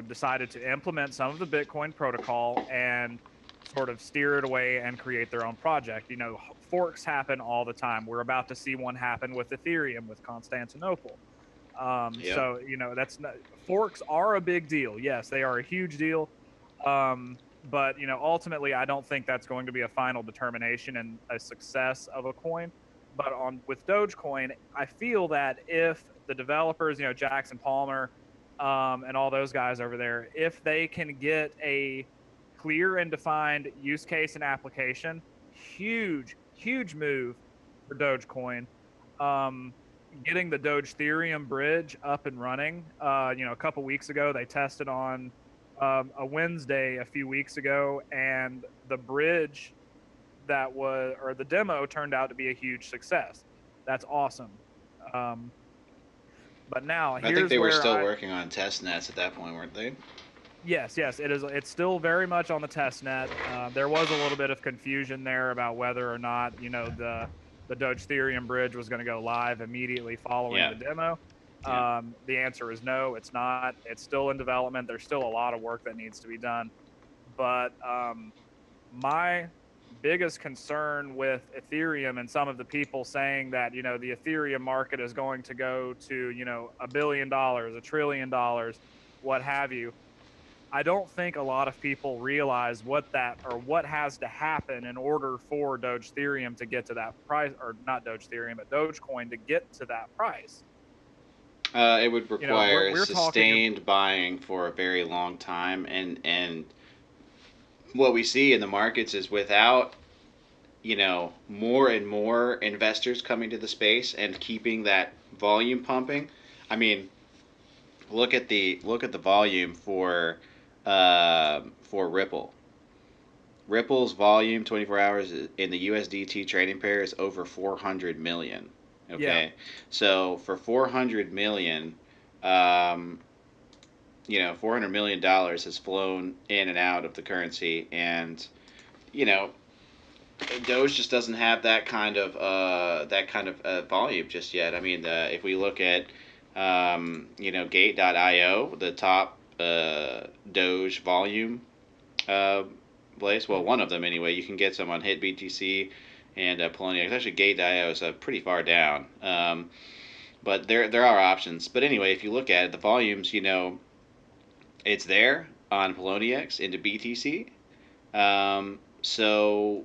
decided to implement some of the Bitcoin protocol and sort of steer it away and create their own project. Forks happen all the time. We're about to see one happen with Ethereum, with Constantinople. Yep. So, that's not, forks are a big deal. Yes, they are a huge deal. But ultimately, I don't think that's going to be a final determination and a success of a coin. But on with Dogecoin, I feel that if the developers, Jackson Palmer, and all those guys over there, if they can get a clear and defined use case and application, huge move for Dogecoin. Um, getting the Doge Ethereum bridge up and running. A couple weeks ago, they tested on a Wednesday a few weeks ago, and the bridge that was, or the demo turned out to be a huge success. That's awesome. Um, but now I think here's they were where still I, working on test nets at that point, weren't they? yes, yes, it is. It's still very much on the test net. There was a little bit of confusion there about whether or not the Doge Ethereum bridge was going to go live immediately following Yeah, the demo. yeah. The answer is no, it's not. It's still in development. There's still a lot of work that needs to be done. But my biggest concern with Ethereum and some of the people saying that the Ethereum market is going to go to $1 billion, $1 trillion, what have you. I don't think a lot of people realize what has to happen in order for Doge Ethereum to get to that price, or not Doge Ethereum, but Dogecoin to get to that price. It would We're require we're talking. sustained buying for a very long time, and what we see in the markets is without more and more investors coming to the space and keeping that volume pumping. I mean, look at the volume for Ripple. Ripple's volume 24 hours in the USDT trading pair is over 400 million. Yeah, Okay, so for 400 million, um, $400 million has flown in and out of the currency, and you know Doge just doesn't have that kind of volume just yet. I mean, if we look at Gate.io, the top Doge volume uh, place, well, one of them anyway. You can get some on Hit BTC and Polonia. Actually, Gate.io is pretty far down, but there are options. But anyway, if you look at it, the volumes, it's there on Poloniex into BTC. So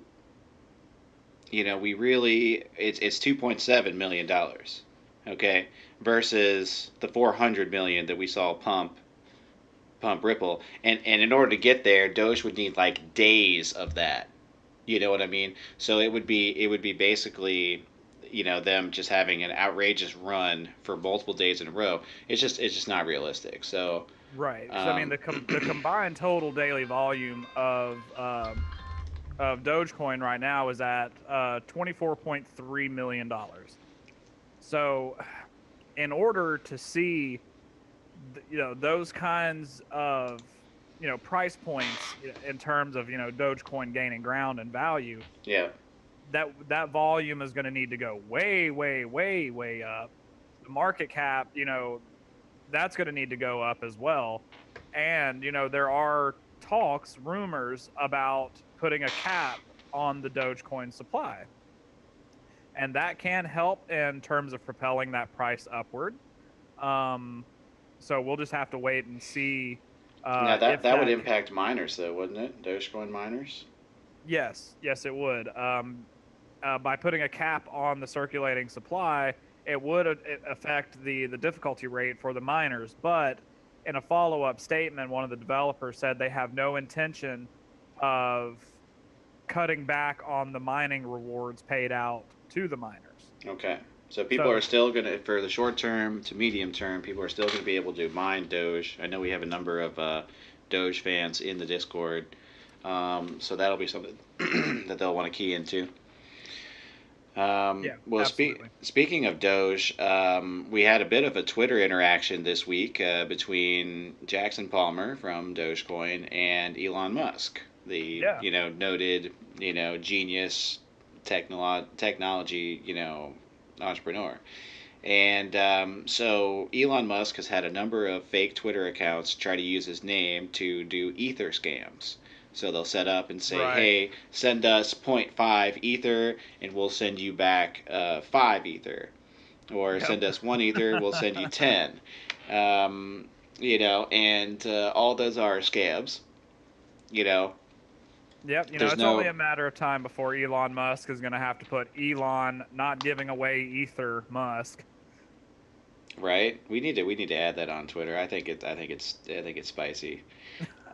we really it's $2.7 million, okay, versus the 400 million that we saw pump Ripple, and in order to get there, Doge would need like days of that. You know what I mean? So it would be basically them just having an outrageous run for multiple days in a row. It's just not realistic. So right. Because I mean, um, the combined total daily volume of Dogecoin right now is at $24.3 million. So, in order to see those kinds of price points in terms of Dogecoin gaining ground and value, yeah, that volume is going to need to go way, way, way, way up. The market cap, that's going to need to go up as well. And there are talks, rumors about putting a cap on the Dogecoin supply, and that can help in terms of propelling that price upward. Um, so we'll just have to wait and see now that if that would that. impact miners though, wouldn't it? Dogecoin miners. Yes, yes, it would. By putting a cap on the circulating supply, it would affect the difficulty rate for the miners. But in a follow up statement, one of the developers said they have no intention of cutting back on the mining rewards paid out to the miners. Okay. So people So are still going to, for the short term to medium term, people are still going to be able to mine Doge. I know we have a number of Doge fans in the Discord. So that'll be something that they'll want to key into. yeah, Well, absolutely. speaking of Doge, we had a bit of a Twitter interaction this week between Jackson Palmer from Dogecoin and Elon Musk, the Yeah, noted genius technology entrepreneur. And so Elon Musk has had a number of fake Twitter accounts try to use his name to do ether scams. So they'll set up and say, right. hey, send us zero point 0.5 ether and we'll send you back 5 ether. Or Yep. send us 1 ether, we'll send you 10. And all those are scams. You know, Yep, there's it's only no, a matter of time before Elon Musk is going to have to put Elon not giving away Ether Musk. right? We need to add that on Twitter. I think it's spicy.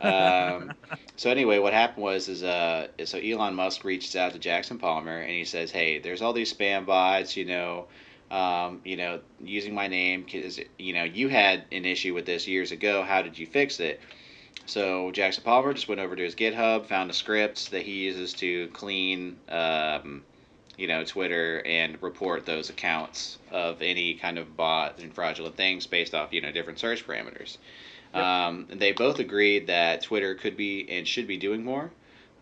Um, so anyway, what happened was so Elon Musk reaches out to Jackson Palmer and he says, "Hey, there's all these spam bots. using my name because you had an issue with this years ago. How did you fix it? So Jackson Palmer just went over to his GitHub, found a script that he uses to clean, Twitter and report those accounts of any kind of bot and fraudulent things based off, different search parameters. Yep. And they both agreed that Twitter could be and should be doing more.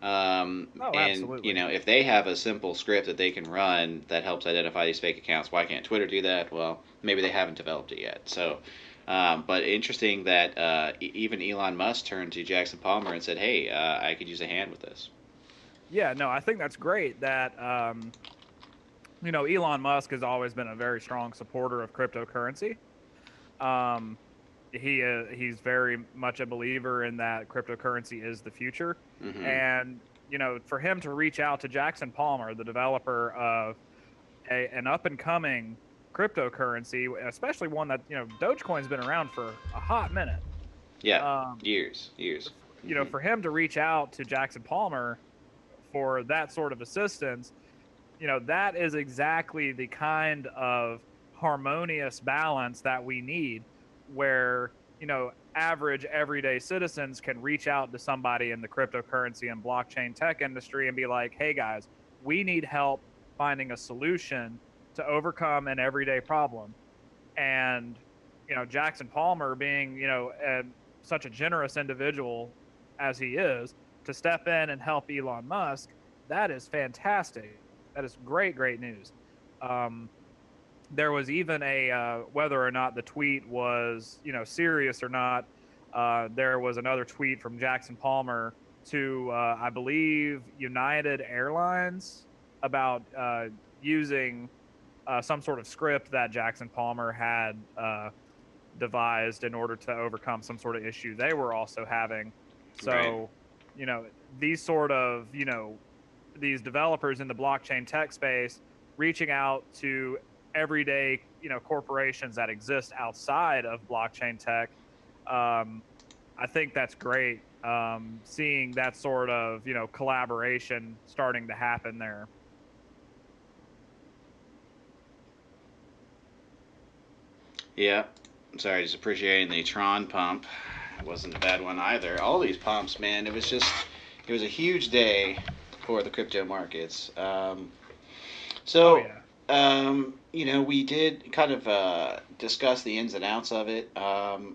Oh, And absolutely. if they have a simple script that they can run that helps identify these fake accounts, why can't Twitter do that? Well, maybe they haven't developed it yet. So, but interesting that even Elon Musk turned to Jackson Palmer and said, "Hey, I could use a hand with this." Yeah, no, I think that's great that Elon Musk has always been a very strong supporter of cryptocurrency. Um, he's very much a believer in that cryptocurrency is the future, Mm-hmm. and for him to reach out to Jackson Palmer, the developer of an up and coming cryptocurrency, especially one that Dogecoin's been around for a hot minute. Yeah, Um, years, years. Mm-hmm. for him to reach out to Jackson Palmer for that sort of assistance, that is exactly the kind of harmonious balance that we need where, average everyday citizens can reach out to somebody in the cryptocurrency and blockchain tech industry and be like, hey guys, we need help finding a solution to overcome an everyday problem. And, Jackson Palmer being, such a generous individual as he is to step in and help Elon Musk, that is fantastic. That is great, great news. Um, there was even a whether or not the tweet was serious or not. There was another tweet from Jackson Palmer to I believe United Airlines about using some sort of script that Jackson Palmer had devised in order to overcome some sort of issue they were also having. Right. So, you know, these sort of, these developers in the blockchain tech space reaching out to everyday, corporations that exist outside of blockchain tech. Um, I think that's great. Seeing that sort of, collaboration starting to happen there. Yeah. Sorry, just appreciating the Tron pump. It wasn't a bad one either. All these pumps, man. It was a huge day for the crypto markets. Oh So, yeah. we did kind of discuss the ins and outs of it.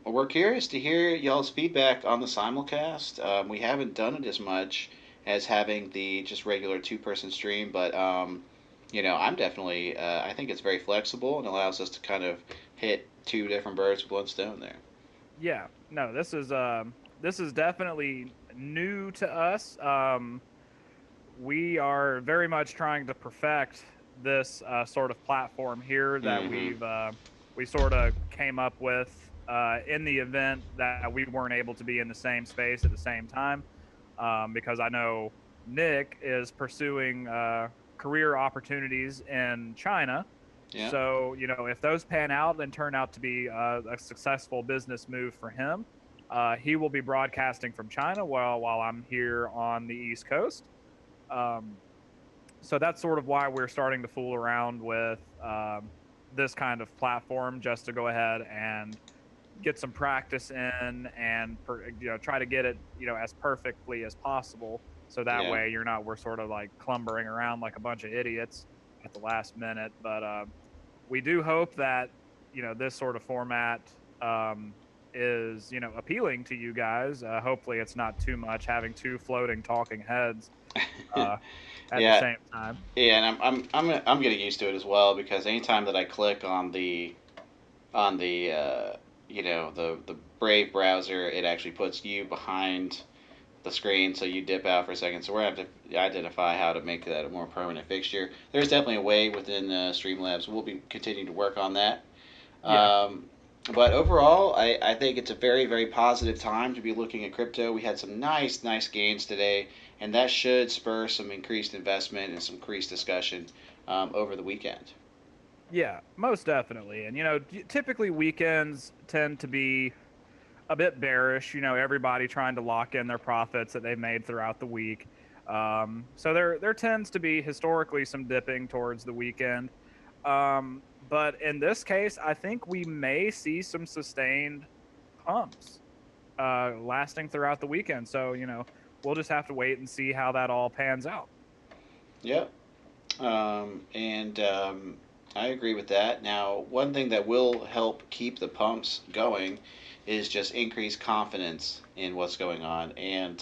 We're curious to hear y'all's feedback on the simulcast. We haven't done it as much as having the just regular two-person stream, but I'm definitely. I think it's very flexible and allows us to kind of hit two different birds with one stone there. Yeah. No, this is definitely new to us. We are very much trying to perfect this sort of platform here that Mm-hmm. we sort of came up with in the event that we weren't able to be in the same space at the same time, because I know Nick is pursuing career opportunities in China. Yeah. So, if those pan out and turn out to be a successful business move for him, he will be broadcasting from China while I'm here on the East Coast. Um, so that's sort of why we're starting to fool around with this kind of platform, just to go ahead and get some practice in and try to get it as perfectly as possible. So that Yeah. way we're sort of like clumbering around like a bunch of idiots at the last minute. But we do hope that this sort of format is appealing to you guys. Hopefully, it's not too much having two floating talking heads uh, at the Yeah. same time. Yeah, and I'm getting used to it as well because anytime that I click on the the Brave browser, it actually puts you behind the screen, so you dip out for a second. So we're gonna have to identify how to make that a more permanent fixture. There's definitely a way within Streamlabs. We'll be continuing to work on that. Yeah, Um, but overall, I think it's a very, very positive time to be looking at crypto. We had some nice gains today, and that should spur some increased investment and some increased discussion over the weekend. yeah, most definitely. And typically weekends tend to be a bit bearish. Everybody trying to lock in their profits that they've made throughout the week. So there tends to be historically some dipping towards the weekend. But in this case, I think we may see some sustained pumps lasting throughout the weekend. So, we'll just have to wait and see how that all pans out. Yep. And I agree with that. Now, one thing that will help keep the pumps going is just increased confidence in what's going on. And,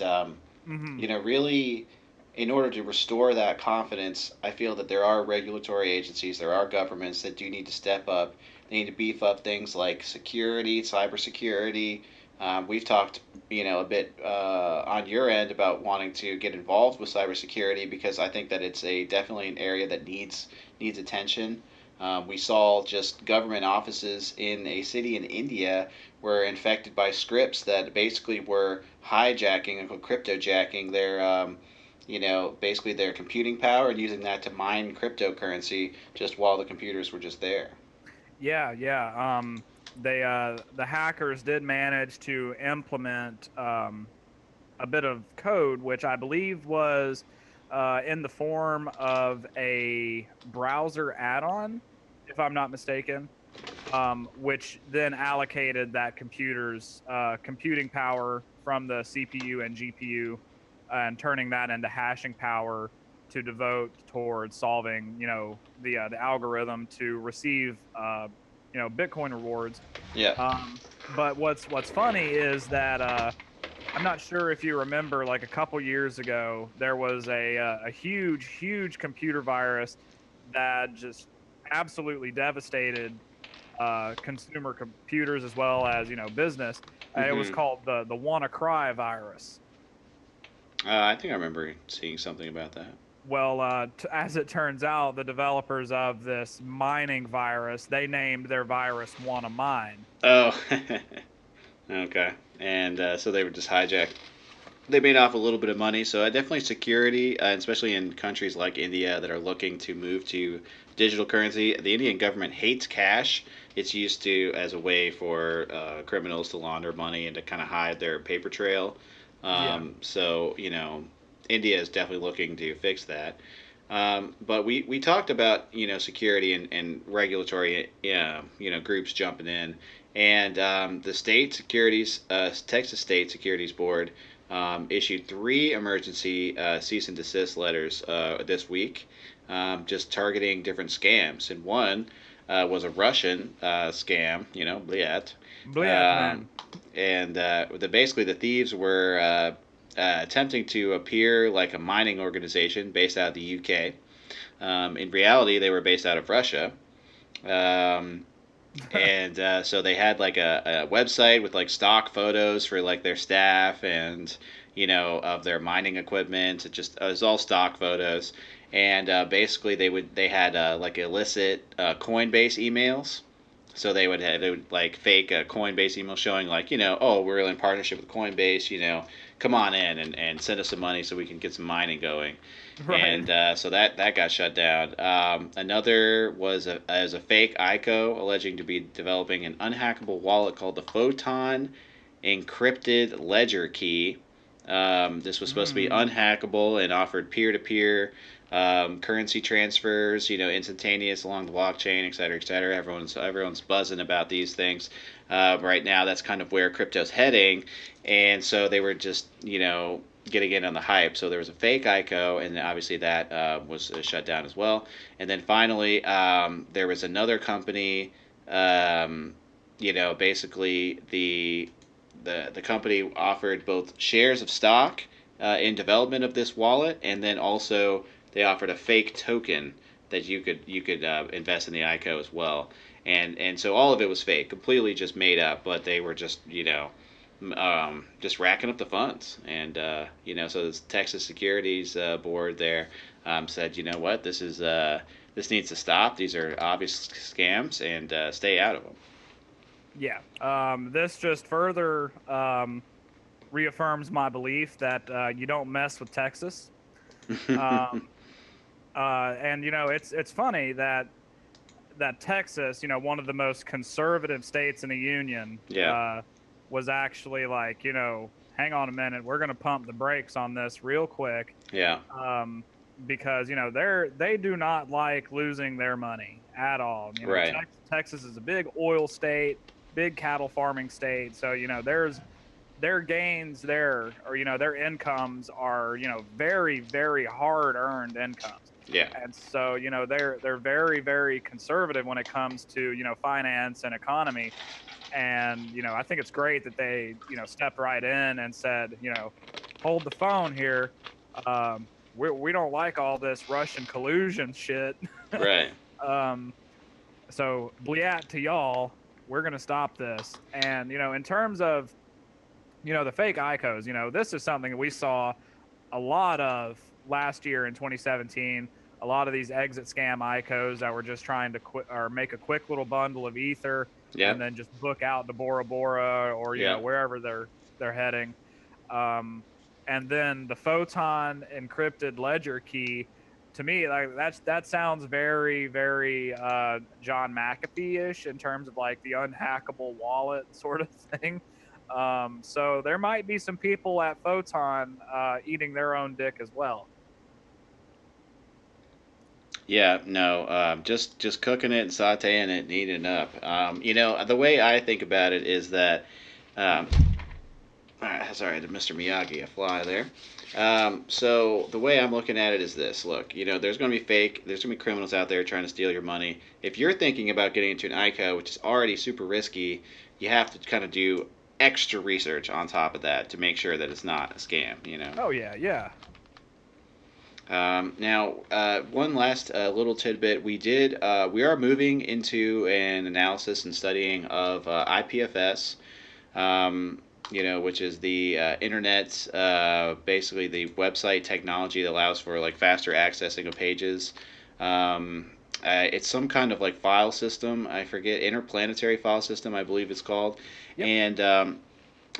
Hmm. really, in order to restore that confidence, I feel that there are regulatory agencies, there are governments that do need to step up. They need to beef up things like security, cybersecurity. We've talked, a bit on your end about wanting to get involved with cybersecurity because I think that it's a definitely an area that needs attention. We saw just government offices in a city in India were infected by scripts that basically were hijacking and cryptojacking their basically their computing power and using that to mine cryptocurrency just while the computers were just there. Yeah, yeah. The hackers did manage to implement a bit of code, which I believe was in the form of a browser add-on, if I'm not mistaken, which then allocated that computer's computing power from the CPU and GPU and turning that into hashing power to devote towards solving, the algorithm to receive, Bitcoin rewards. Yeah. But what's funny is that I'm not sure if you remember, like a couple years ago, there was a huge computer virus that just absolutely devastated consumer computers as well as business. It was Mm-hmm. called the WannaCry virus. I think I remember seeing something about that. Well, as it turns out, the developers of this mining virus, they named their virus WannaMine. Oh, okay. And so they were just hijacked. They made off a little bit of money, so definitely security, especially in countries like India that are looking to move to digital currency. The Indian government hates cash. It's used to as a way for criminals to launder money and to kind of hide their paper trail. Yeah. So India is definitely looking to fix that. But we talked about security and regulatory groups jumping in, and the state securities Texas State Securities Board issued three emergency cease and desist letters this week, just targeting different scams. And one was a Russian scam, Bliat. Bliat, Um, man. and basically the thieves were attempting to appear like a mining organization based out of the UK. In reality, they were based out of Russia. Um, and so they had like a website with like stock photos for like their staff and of their mining equipment. It was all stock photos, and basically they had like illicit Coinbase emails. So they would like fake a Coinbase email showing like oh, we're in partnership with Coinbase, come on in and send us some money so we can get some mining going. Right. And so that got shut down. Another was as a fake ICO alleging to be developing an unhackable wallet called the Photon Encrypted Ledger Key. This was supposed to be Mm. unhackable and offered peer-to-peer currency transfers, instantaneous along the blockchain, et cetera, et cetera. Everyone's buzzing about these things right now. That's kind of where crypto's heading, and so they were just getting in on the hype. So there was a fake ICO, and obviously that was shut down as well. And then finally, there was another company. Basically the company offered both shares of stock in development of this wallet, and then also they offered a fake token that you could invest in the ICO as well. And so all of it was fake, completely just made up. But they were just racking up the funds. And so this Texas Securities Board there said, you know what, this needs to stop. These are obvious scams, and stay out of them. Yeah. This just further reaffirms my belief that you don't mess with Texas. Um, and it's funny that Texas, one of the most conservative states in the union, Yeah, was actually like, hang on a minute, we're going to pump the brakes on this real quick, yeah, um, because they do not like losing their money at all. Right. Texas is a big oil state, big cattle farming state, so their gains there, or their incomes are very very hard earned incomes. Yeah. And so they're very very conservative when it comes to finance and economy. And I think it's great that they stepped right in and said, hold the phone here. We don't like all this Russian collusion shit. Right. um so bliat to y'all, we're going to stop this. And in terms of the fake ICOs, this is something that we saw a lot of last year in 2017. A lot of these exit scam ICOs that were just trying to or make a quick little bundle of ether and Yep. then just book out to Bora Bora, or Yep. wherever they're heading. Um, and then the Photon encrypted ledger key, to me, like that sounds very very John McAfee ish in terms of like the unhackable wallet sort of thing. So there might be some people at Photon eating their own dick as well. Yeah, no, just cooking it and sautéing it and eating it up. The way I think about it is that, um, sorry, to Mr. Miyagi, a fly there. So the way I'm looking at it is this: look, there's going to be there's going to be criminals out there trying to steal your money. If you're thinking about getting into an ICO, which is already super risky, you have to kind of do extra research on top of that to make sure that it's not a scam. Oh yeah, yeah. Now, one last little tidbit: we are moving into an analysis and studying of IPFS, which is the internet, basically the website technology that allows for like faster accessing of pages. It's some kind of like file system. I forget, interplanetary file system, I believe it's called, Yep. and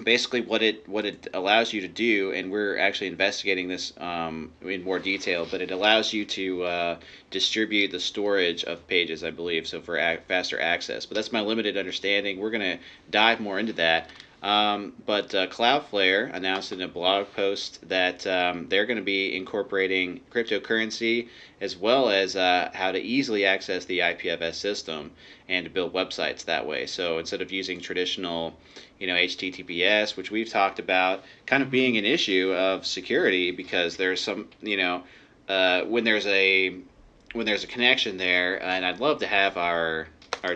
basically what it allows you to do, and we're actually investigating this in more detail, but it allows you to distribute the storage of pages, I believe, so for faster access. But that's my limited understanding. We're going to dive more into that. But Cloudflare announced in a blog post that they're going to be incorporating cryptocurrency as well as how to easily access the IPFS system and to build websites that way. So instead of using traditional, HTTPS, which we've talked about, kind of Hmm. being an issue of security because there's some, when there's a connection there, and I'd love to have our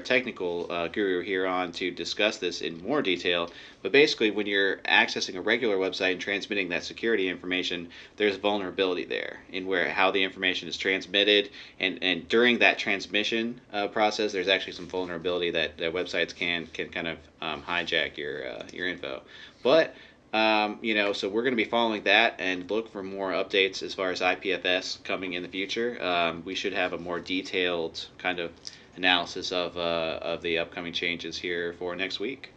technical guru here on to discuss this in more detail. But basically, when you're accessing a regular website and transmitting that security information, there's vulnerability there in where how the information is transmitted, and during that transmission process, there's actually some vulnerability that websites can kind of hijack your info. But so we're going to be following that and look for more updates as far as IPFS coming in the future. We should have a more detailed kind of analysis of the upcoming changes here for next week.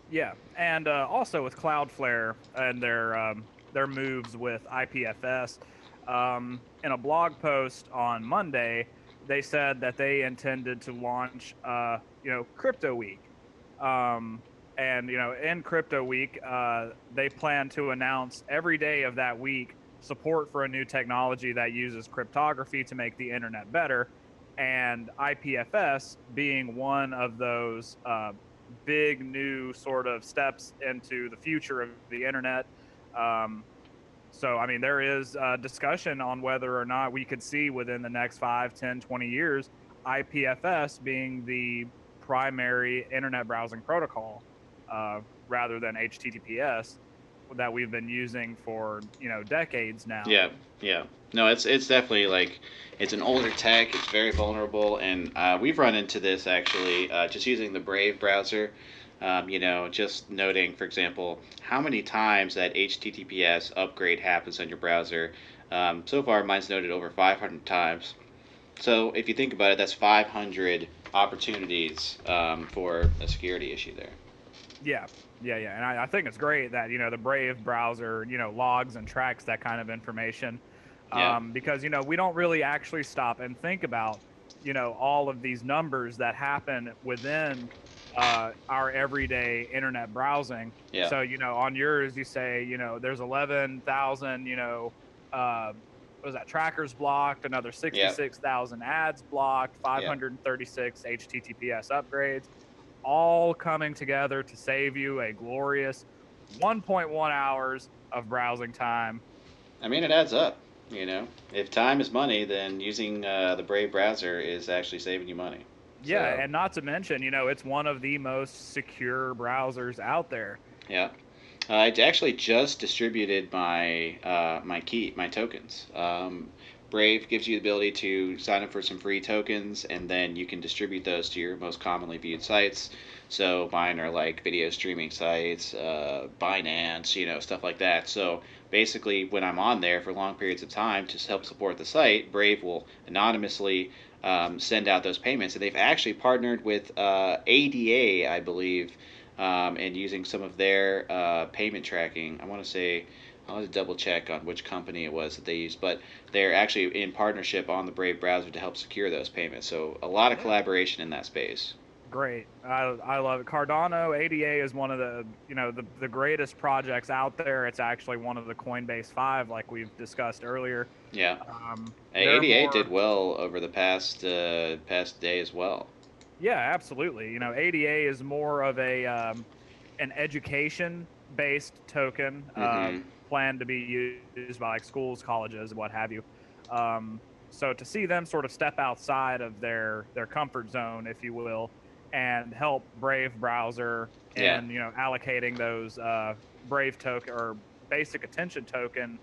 Yeah, and also with Cloudflare and their moves with IPFS, in a blog post on Monday, they said that they intended to launch, Crypto Week, um, and in Crypto Week, they plan to announce every day of that week support for a new technology that uses cryptography to make the internet better, and IPFS being one of those big new sort of steps into the future of the internet. Um, so, I mean, there is a discussion on whether or not we could see within the next 5, 10, 20 years IPFS being the primary internet browsing protocol rather than HTTPS that we've been using for decades now. Yeah, yeah. No, it's definitely like it's an older tech. It's very vulnerable, and we've run into this actually just using the Brave browser. Just noting, for example, how many times that HTTPS upgrade happens on your browser. So far, mine's noted over 500 times. So if you think about it, that's 500 opportunities for a security issue there. Yeah, yeah, yeah, and I think it's great that the Brave browser logs and tracks that kind of information, Yeah, because we don't really actually stop and think about all of these numbers that happen within our everyday internet browsing. yeah, So on yours you say there's 11,000 uh, was that trackers blocked, another Yep. 66,000 ads blocked, Yep. 536 HTTPS upgrades, all coming together to save you a glorious 1.1 hours of browsing time. I mean, it adds up. You know, if time is money, then using the Brave browser is actually saving you money. Yeah, So, and not to mention, it's one of the most secure browsers out there. yeah. I actually just distributed my tokens. Brave gives you the ability to sign up for some free tokens, and then you can distribute those to your most commonly viewed sites. So mine are like video streaming sites, Binance, stuff like that. So basically, when I'm on there for long periods of time to help support the site, Brave will anonymously send out those payments, and they've actually partnered with ADA, I believe, and using some of their payment tracking. I want to say, I'll have to double check on which company it was that they used, but they're actually in partnership on the Brave browser to help secure those payments. So a lot of Yeah. collaboration in that space. Great. I love it. Cardano ADA is one of the greatest projects out there. It's actually one of the Coinbase 5 like we've discussed earlier. Yeah, They're 88 did more well over the past day as well. Yeah, absolutely. ADA is more of an education based token Mm-hmm. planned to be used by like schools, colleges, what have you. So to see them sort of step outside of their comfort zone, if you will, and help Brave browser Yeah, and allocating those Brave token or basic attention token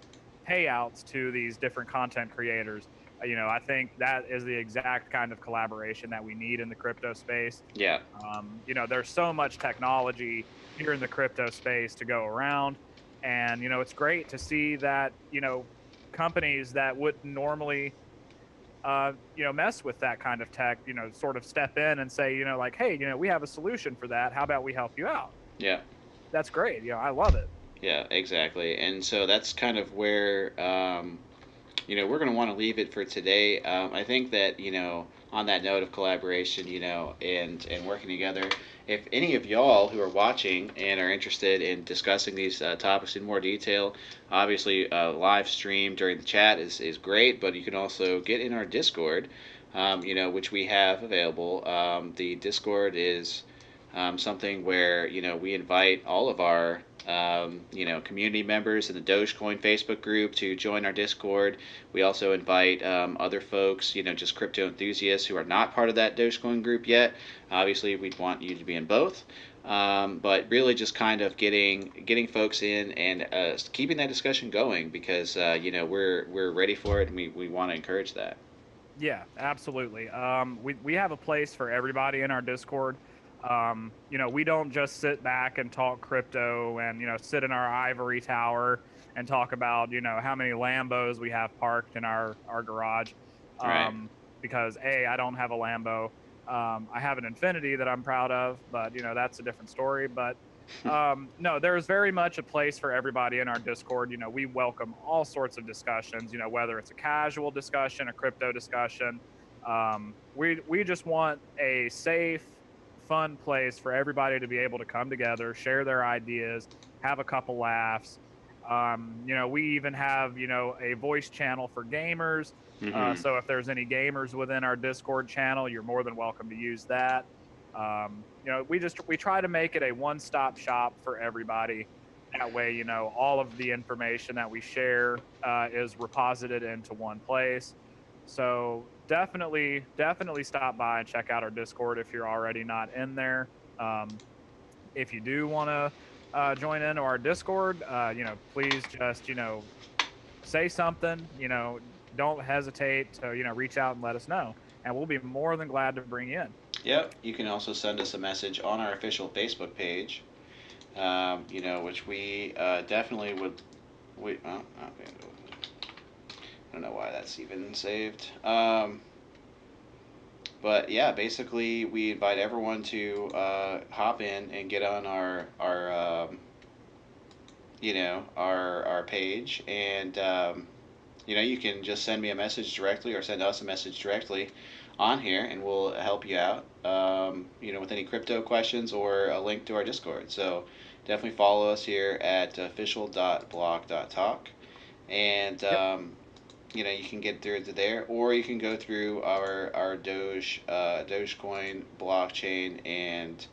payouts to these different content creators. I think that is the exact kind of collaboration that we need in the crypto space. yeah, There's so much technology here in the crypto space to go around. And, it's great to see that, companies that wouldn't normally, mess with that kind of tech, sort of step in and say, like, hey, we have a solution for that. How about we help you out? yeah. That's great. I love it. Yeah, exactly. And so that's kind of where we're going to want to leave it for today. I think that on that note of collaboration, and working together, if any of y'all who are watching and are interested in discussing these topics in more detail, obviously live stream during the chat is great, but you can also get in our Discord, which we have available. The Discord is something where we invite all of our community members in the Dogecoin Facebook group to join our Discord. We also invite other folks, just crypto enthusiasts who are not part of that Dogecoin group yet. Obviously, we'd want you to be in both. But really, just kind of getting folks in and keeping that discussion going because we're ready for it and we want to encourage that. Yeah, absolutely. We have a place for everybody in our Discord. We don't just sit back and talk crypto and sit in our ivory tower and talk about how many Lambos we have parked in our garage. Right. Because I don't have a Lambo. I have an Infinity that I'm proud of, but that's a different story. But no, there's very much a place for everybody in our Discord. We welcome all sorts of discussions. Whether it's a casual discussion, a crypto discussion. We just want a safe, fun place for everybody to be able to come together, share their ideas, have a couple laughs. We even have a voice channel for gamers. Mm-hmm. So if there's any gamers within our Discord channel, you're more than welcome to use that. We try to make it a one-stop shop for everybody. That way, all of the information that we share is reposited into one place. So definitely stop by and check out our Discord if you're already not in there. If you do want to join into our Discord, please just say something. Don't hesitate to reach out and let us know, and we'll be more than glad to bring you in. Yep. You can also send us a message on our official Facebook page. Which we definitely would. Okay. I don't know why that's even saved. But yeah, basically, we invite everyone to hop in and get on our page, and you can just send me a message directly or send us a message directly on here, and we'll help you out. With any crypto questions or a link to our Discord. So definitely follow us here at official.block.talk. And Yep. you can get through to there, or you can go through our Dogecoin blockchain and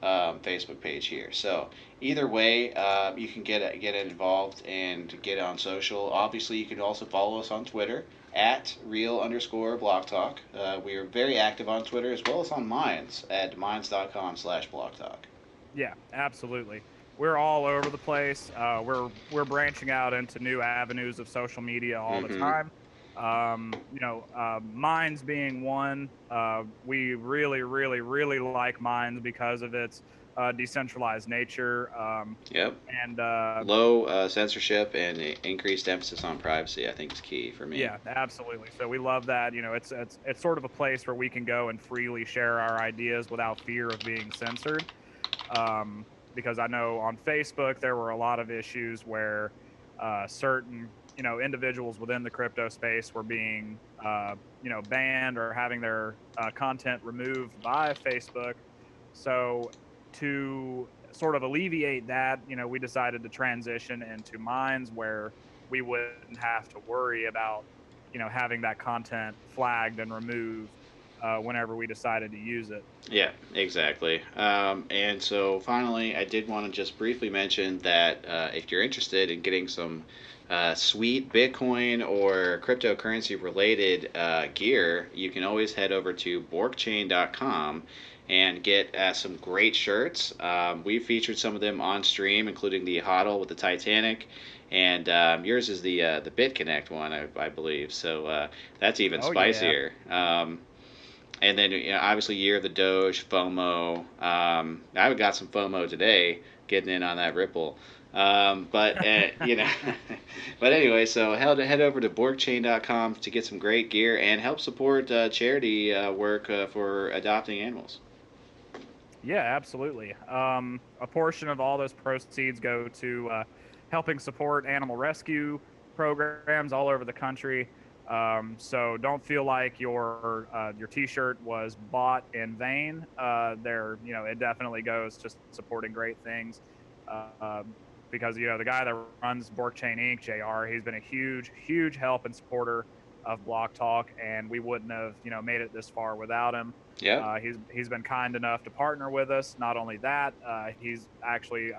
Facebook page here. So either way, you can get involved and get on social. Obviously, you can also follow us on Twitter at real_block talk. We are very active on Twitter as well as on Minds at minds.com/block talk. Yeah, absolutely. We're all over the place. We're branching out into new avenues of social media all the Mm-hmm. time. Minds being one. We really, really, really like Minds because of its decentralized nature. Yep. And Low censorship and increased emphasis on privacy, I think, is key for me. Yeah, absolutely. So we love that. It's sort of a place where we can go and freely share our ideas without fear of being censored. Because I know on Facebook there were a lot of issues where certain individuals within the crypto space were being banned or having their content removed by Facebook. So to sort of alleviate that, we decided to transition into Minds where we wouldn't have to worry about having that content flagged and removed whenever we decided to use it. Yeah, exactly. And so finally, I did want to just briefly mention that if you're interested in getting some sweet Bitcoin or cryptocurrency related gear, you can always head over to borkchain.com and get some great shirts. We've featured some of them on stream, including the HODL with the Titanic. And yours is the BitConnect one, I believe. So that's even Oh yeah. spicier. And then obviously Year of the Doge, FOMO. I got some FOMO today, getting in on that Ripple. But but anyway, so head over to borkchain.com to get some great gear and help support charity work for adopting animals. Yeah, absolutely. A portion of all those proceeds go to helping support animal rescue programs all over the country. So don't feel like your T-shirt was bought in vain. It definitely goes to supporting great things. Because the guy that runs Blockchain Inc., Jr., he's been a huge, huge help and supporter of Block Talk, and we wouldn't have made it this far without him. Yep. He's been kind enough to partner with us. Not only that, he's actually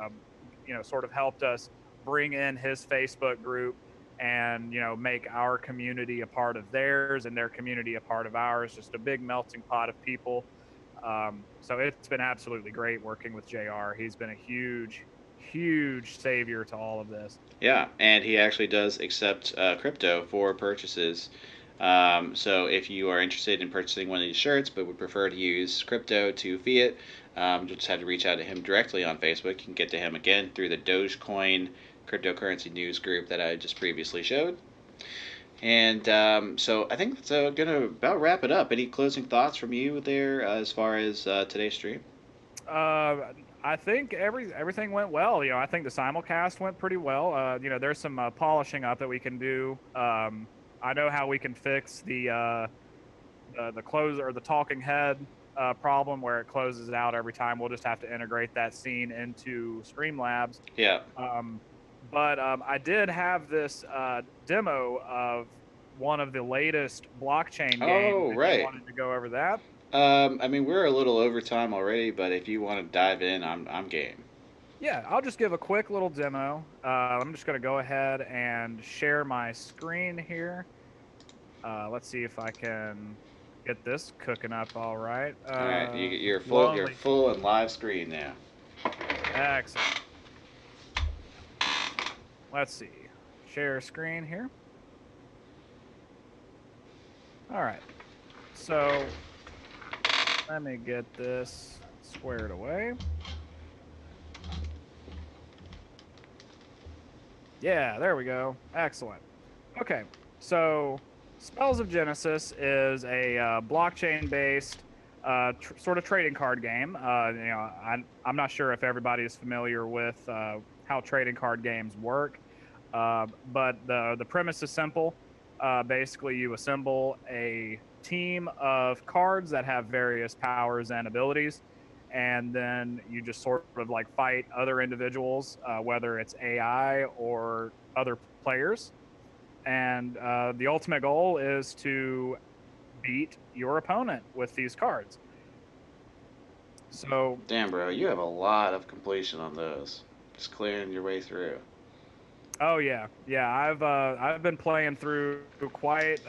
sort of helped us bring in his Facebook group and make our community a part of theirs and their community a part of ours. Just a big melting pot of people. So it's been absolutely great working with Jr. He's been a huge, huge savior to all of this. Yeah, and he actually does accept crypto for purchases. So if you are interested in purchasing one of these shirts but would prefer to use crypto to fiat, you'll just have to reach out to him directly on Facebook. You can get to him again through the Dogecoin cryptocurrency news group that I just previously showed. And so I think that's going to about wrap it up. Any closing thoughts from you there as far as today's stream? I think everything went well. I think the simulcast went pretty well. There's some polishing up that we can do. I know how we can fix the close or the talking head problem where it closes out every time. We'll just have to integrate that scene into Streamlabs. Yeah. But I did have this demo of one of the latest blockchain games. Oh, If you right. wanted to go over that. I mean, we're a little over time already, but if you want to dive in, I'm game. Yeah, I'll just give a quick little demo. I'm just going to go ahead and share my screen here. Let's see if I can get this cooking up all right. All right, you're full. You're Lonely. full and live screen now. Excellent. Let's see. Share screen here. All right. So let me get this squared away. Yeah, there we go. Excellent. Okay, so Spells of Genesis is a blockchain-based sort of trading card game. I'm not sure if everybody is familiar with how trading card games work, but the premise is simple. Basically, you assemble a team of cards that have various powers and abilities, and then you just sort of like fight other individuals, whether it's AI or other players. and the ultimate goal is to beat your opponent with these cards. So, Damn, bro, you have a lot of completion on those. Just clearing your way through. oh yeah, yeah, I've been playing through quite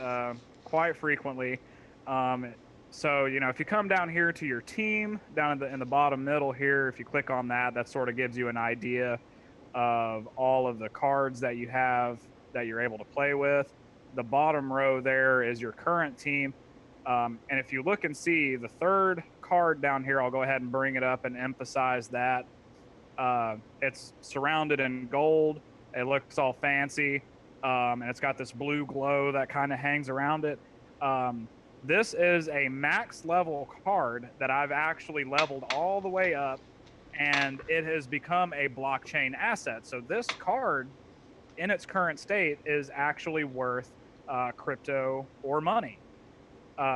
frequently. Um, so if you come down here to your team, down in the bottom middle here, if you click on that, that sort of gives you an idea of all of the cards that you have that you're able to play with. The bottom row there is your current team. And if you look and see the third card down here, I'll go ahead and bring it up and emphasize that. It's surrounded in gold. It looks all fancy. And it's got this blue glow that kind of hangs around it. Um, this is a max level card that I've actually leveled all the way up, and it has become a blockchain asset. So this card, in its current state, is actually worth crypto or money.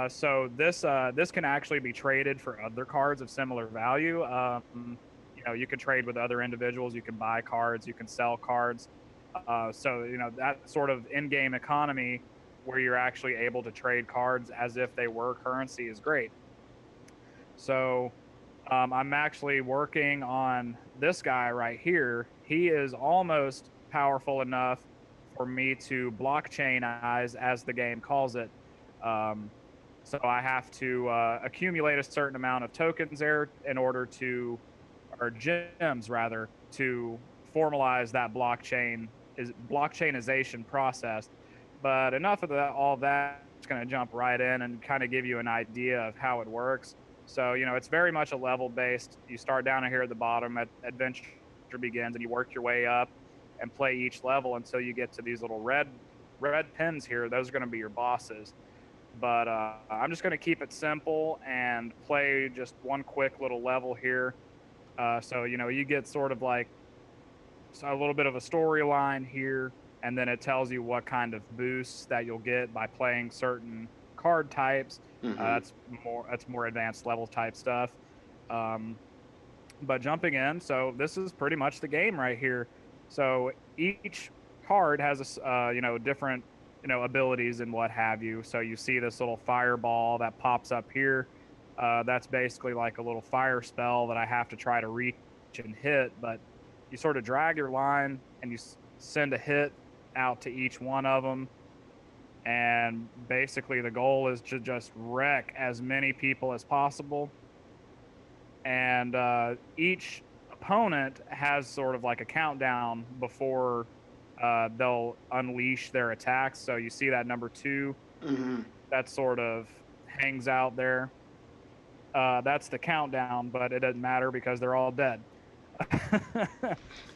So this can actually be traded for other cards of similar value. You can trade with other individuals. You can buy cards. You can sell cards. So that sort of in-game economy where you're actually able to trade cards as if they were currency is great. So I'm actually working on this guy right here. He is almost powerful enough for me to blockchainize, as the game calls it. Um, so I have to accumulate a certain amount of tokens there in order to, or gems rather, to formalize that blockchainization process. But enough of that, all of that. It's going to jump right in and kind of give you an idea of how it works. So it's very much a level based. You start down here at the bottom, at adventure begins, and you work your way up and play each level until you get to these little red pins here. Those are going to be your bosses. But I'm just going to keep it simple and play just one quick little level here. So you get sort of like a little bit of a storyline here, and then it tells you what kind of boosts that you'll get by playing certain card types. Mm-hmm. That's more advanced level type stuff. Um, but jumping in, so this is pretty much the game right here. So each card has different abilities and what have you. So you see this little fireball that pops up here. That's basically like a little fire spell that I have to try to reach and hit. But you sort of drag your line and you send a hit out to each one of them. And basically, the goal is to just wreck as many people as possible. And each opponent has sort of like a countdown before they'll unleash their attacks. So you see that number 2 Mm-hmm. that sort of hangs out there. That's the countdown, but it doesn't matter because they're all dead.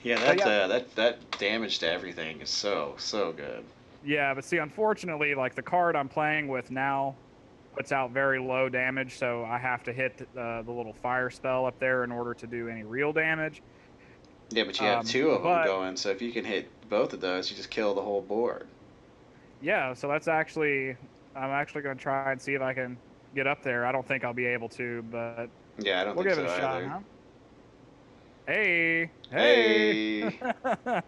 Yeah, But that yeah, that damage to everything is so good. yeah, but see, unfortunately, like the card I'm playing with now puts out very low damage, so I have to hit the little fire spell up there in order to do any real damage. Yeah, but you have two of them But going, so if you can hit both of those, you just kill the whole board. yeah, so I'm actually going to try and see if I can get up there. I don't think I'll be able to, but Yeah, I don't we'll think give it so a shot, either. huh? Hey, hey, Hey.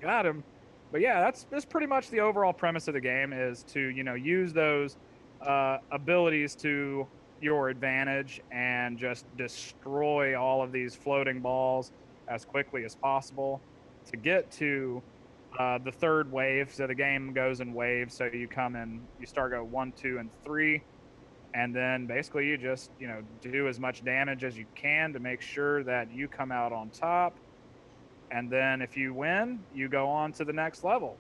got him. But yeah, that's pretty much the overall premise of the game, is to use those abilities to your advantage and just destroy all of these floating balls as quickly as possible to get to the third wave. So the game goes in waves. So you start go 1, 2, and 3, and then basically you just do as much damage as you can to make sure that you come out on top. And then if you win, you go on to the next level.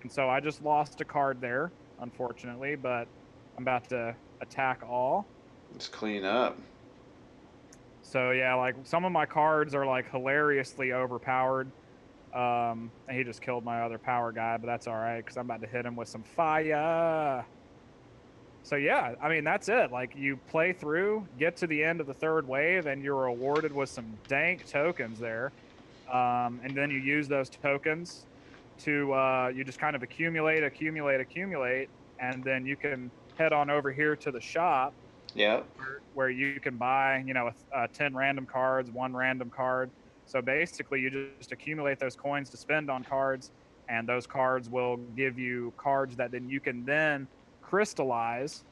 And so I just lost a card there, unfortunately, but I'm about to attack all. Let's clean up. So yeah, like some of my cards are like hilariously overpowered. And he just killed my other power guy, but that's all right because I'm about to hit him with some fire. So yeah, I mean that's it. Like you play through, get to the end of the third wave, and you're rewarded with some dank tokens there. And then you use those tokens to you just kind of accumulate, and then you can head on over here to the shop Yep. where you can buy 10 random cards, one random card. So basically, you just accumulate those coins to spend on cards, and those cards will give you cards that then you can then crystallize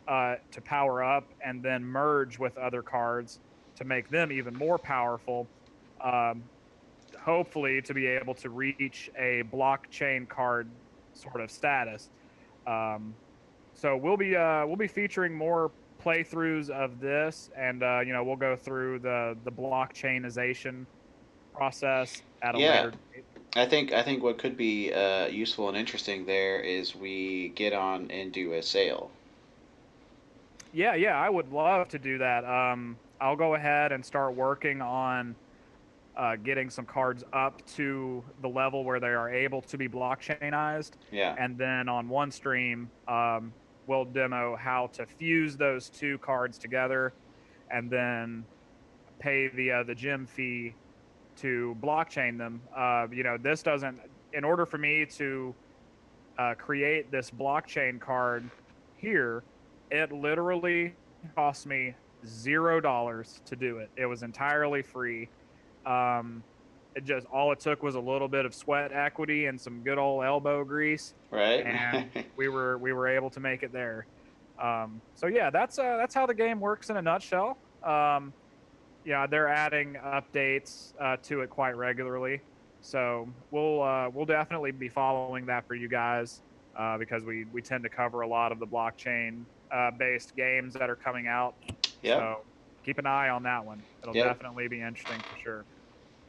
to power up and then merge with other cards to make them even more powerful. Um, Hopefully, to be able to reach a blockchain card sort of status. Um, so we'll be featuring more playthroughs of this, and we'll go through the blockchainization process at a Yeah, later date. I think what could be useful and interesting there is we get on and do a sale. Yeah, yeah, I would love to do that. I'll go ahead and start working on getting some cards up to the level where they are able to be blockchainized, Yeah. and then on one stream, we'll demo how to fuse those two cards together, and then pay the gym fee to blockchain them. This doesn't. In order for me to create this blockchain card here, it literally cost me $0 to do it. It was entirely free. Um, it just all it took was a little bit of sweat equity and some good old elbow grease, Right. and we were able to make it there. So yeah, that's how the game works in a nutshell. Yeah, they're adding updates to it quite regularly. So we'll definitely be following that for you guys because we tend to cover a lot of the blockchain based games that are coming out. Yep. So keep an eye on that one. It'll Yep. definitely be interesting for sure.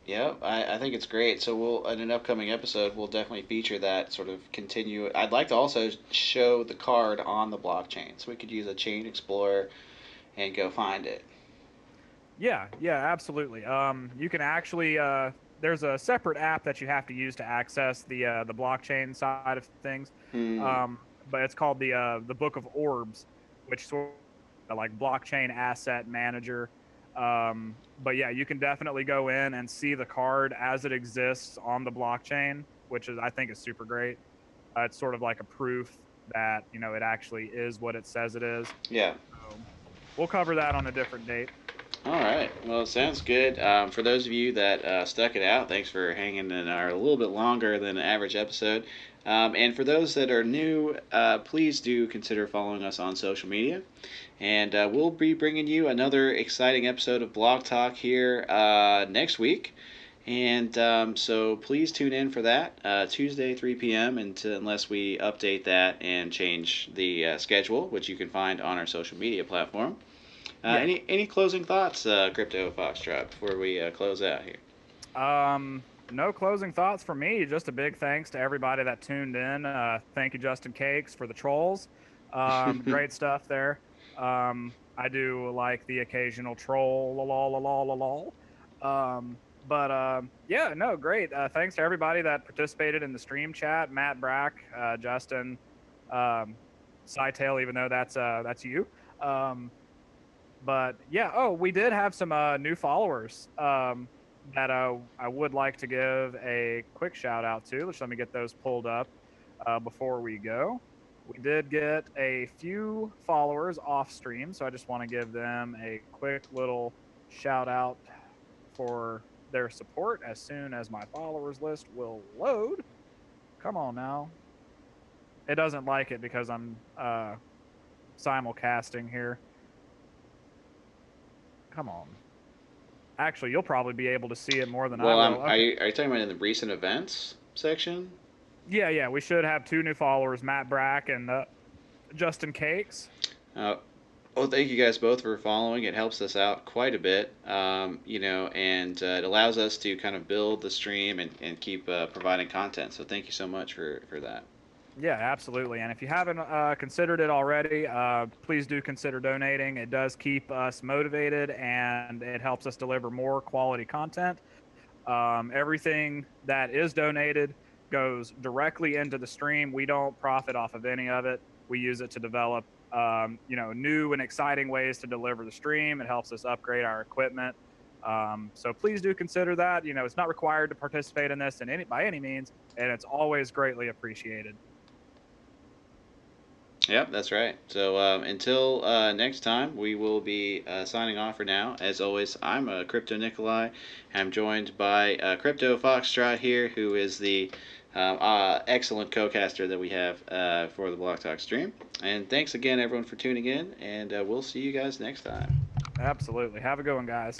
Yep. I think it's great. So we'll in an upcoming episode we'll definitely feature that sort of continue. I'd like to also show the card on the blockchain, so we could use a chain explorer and go find it. Yeah, yeah, absolutely. You can actually there's a separate app that you have to use to access the blockchain side of things, Hmm. but it's called the Book of Orbs, which sort of like blockchain asset manager. But yeah, you can definitely go in and see the card as it exists on the blockchain, which is I think is super great. It's sort of like a proof that it actually is what it says it is. Yeah. So we'll cover that on a different date. All right. Well, it sounds good. For those of you that stuck it out, thanks for hanging in our a little bit longer than an average episode. And for those that are new, please do consider following us on social media. And we'll be bringing you another exciting episode of Blog Talk here next week. And so please tune in for that Tuesday, 3 p.m. Unless we update that and change the schedule, which you can find on our social media platform. Yeah. Any closing thoughts, Crypto Foxtrot, before we close out here? No closing thoughts for me. Just a big thanks to everybody that tuned in. Thank you, Justin Cakes, for the trolls. Great stuff there. I do like the occasional troll, la la la la la la. But yeah, no, great. Thanks to everybody that participated in the stream chat. Matt Brack, Justin, um, Cytail, even though that's you. Um, but yeah, oh, we did have some new followers that I would like to give a quick shout out to. Let me get those pulled up before we go. We did get a few followers off stream, so I just want to give them a quick little shout out for their support as soon as my followers list will load. Come on now. It doesn't like it because I'm simulcasting here. Come on. Actually, you'll probably be able to see it more than I Well, will. Okay. are you talking about in the recent events section? Yeah, yeah. We should have two new followers, Matt Brack and Justin Cakes. Uh, well, thank you guys both for following. It helps us out quite a bit, and it allows us to kind of build the stream and keep providing content. So thank you so much for that. Yeah, absolutely. And if you haven't considered it already, please do consider donating. It does keep us motivated and it helps us deliver more quality content. Everything that is donated goes directly into the stream. We don't profit off of any of it. We use it to develop, new and exciting ways to deliver the stream. It helps us upgrade our equipment. So please do consider that. It's not required to participate in this by any means, and it's always greatly appreciated. Yep, that's right. So until next time, we will be signing off for now. As always, I'm Crypto Nikolai. I'm joined by Crypto Foxtrot here, who is the excellent co-caster that we have for the Block Talk stream. And thanks again, everyone, for tuning in. And we'll see you guys next time. Absolutely. Have a good one, guys.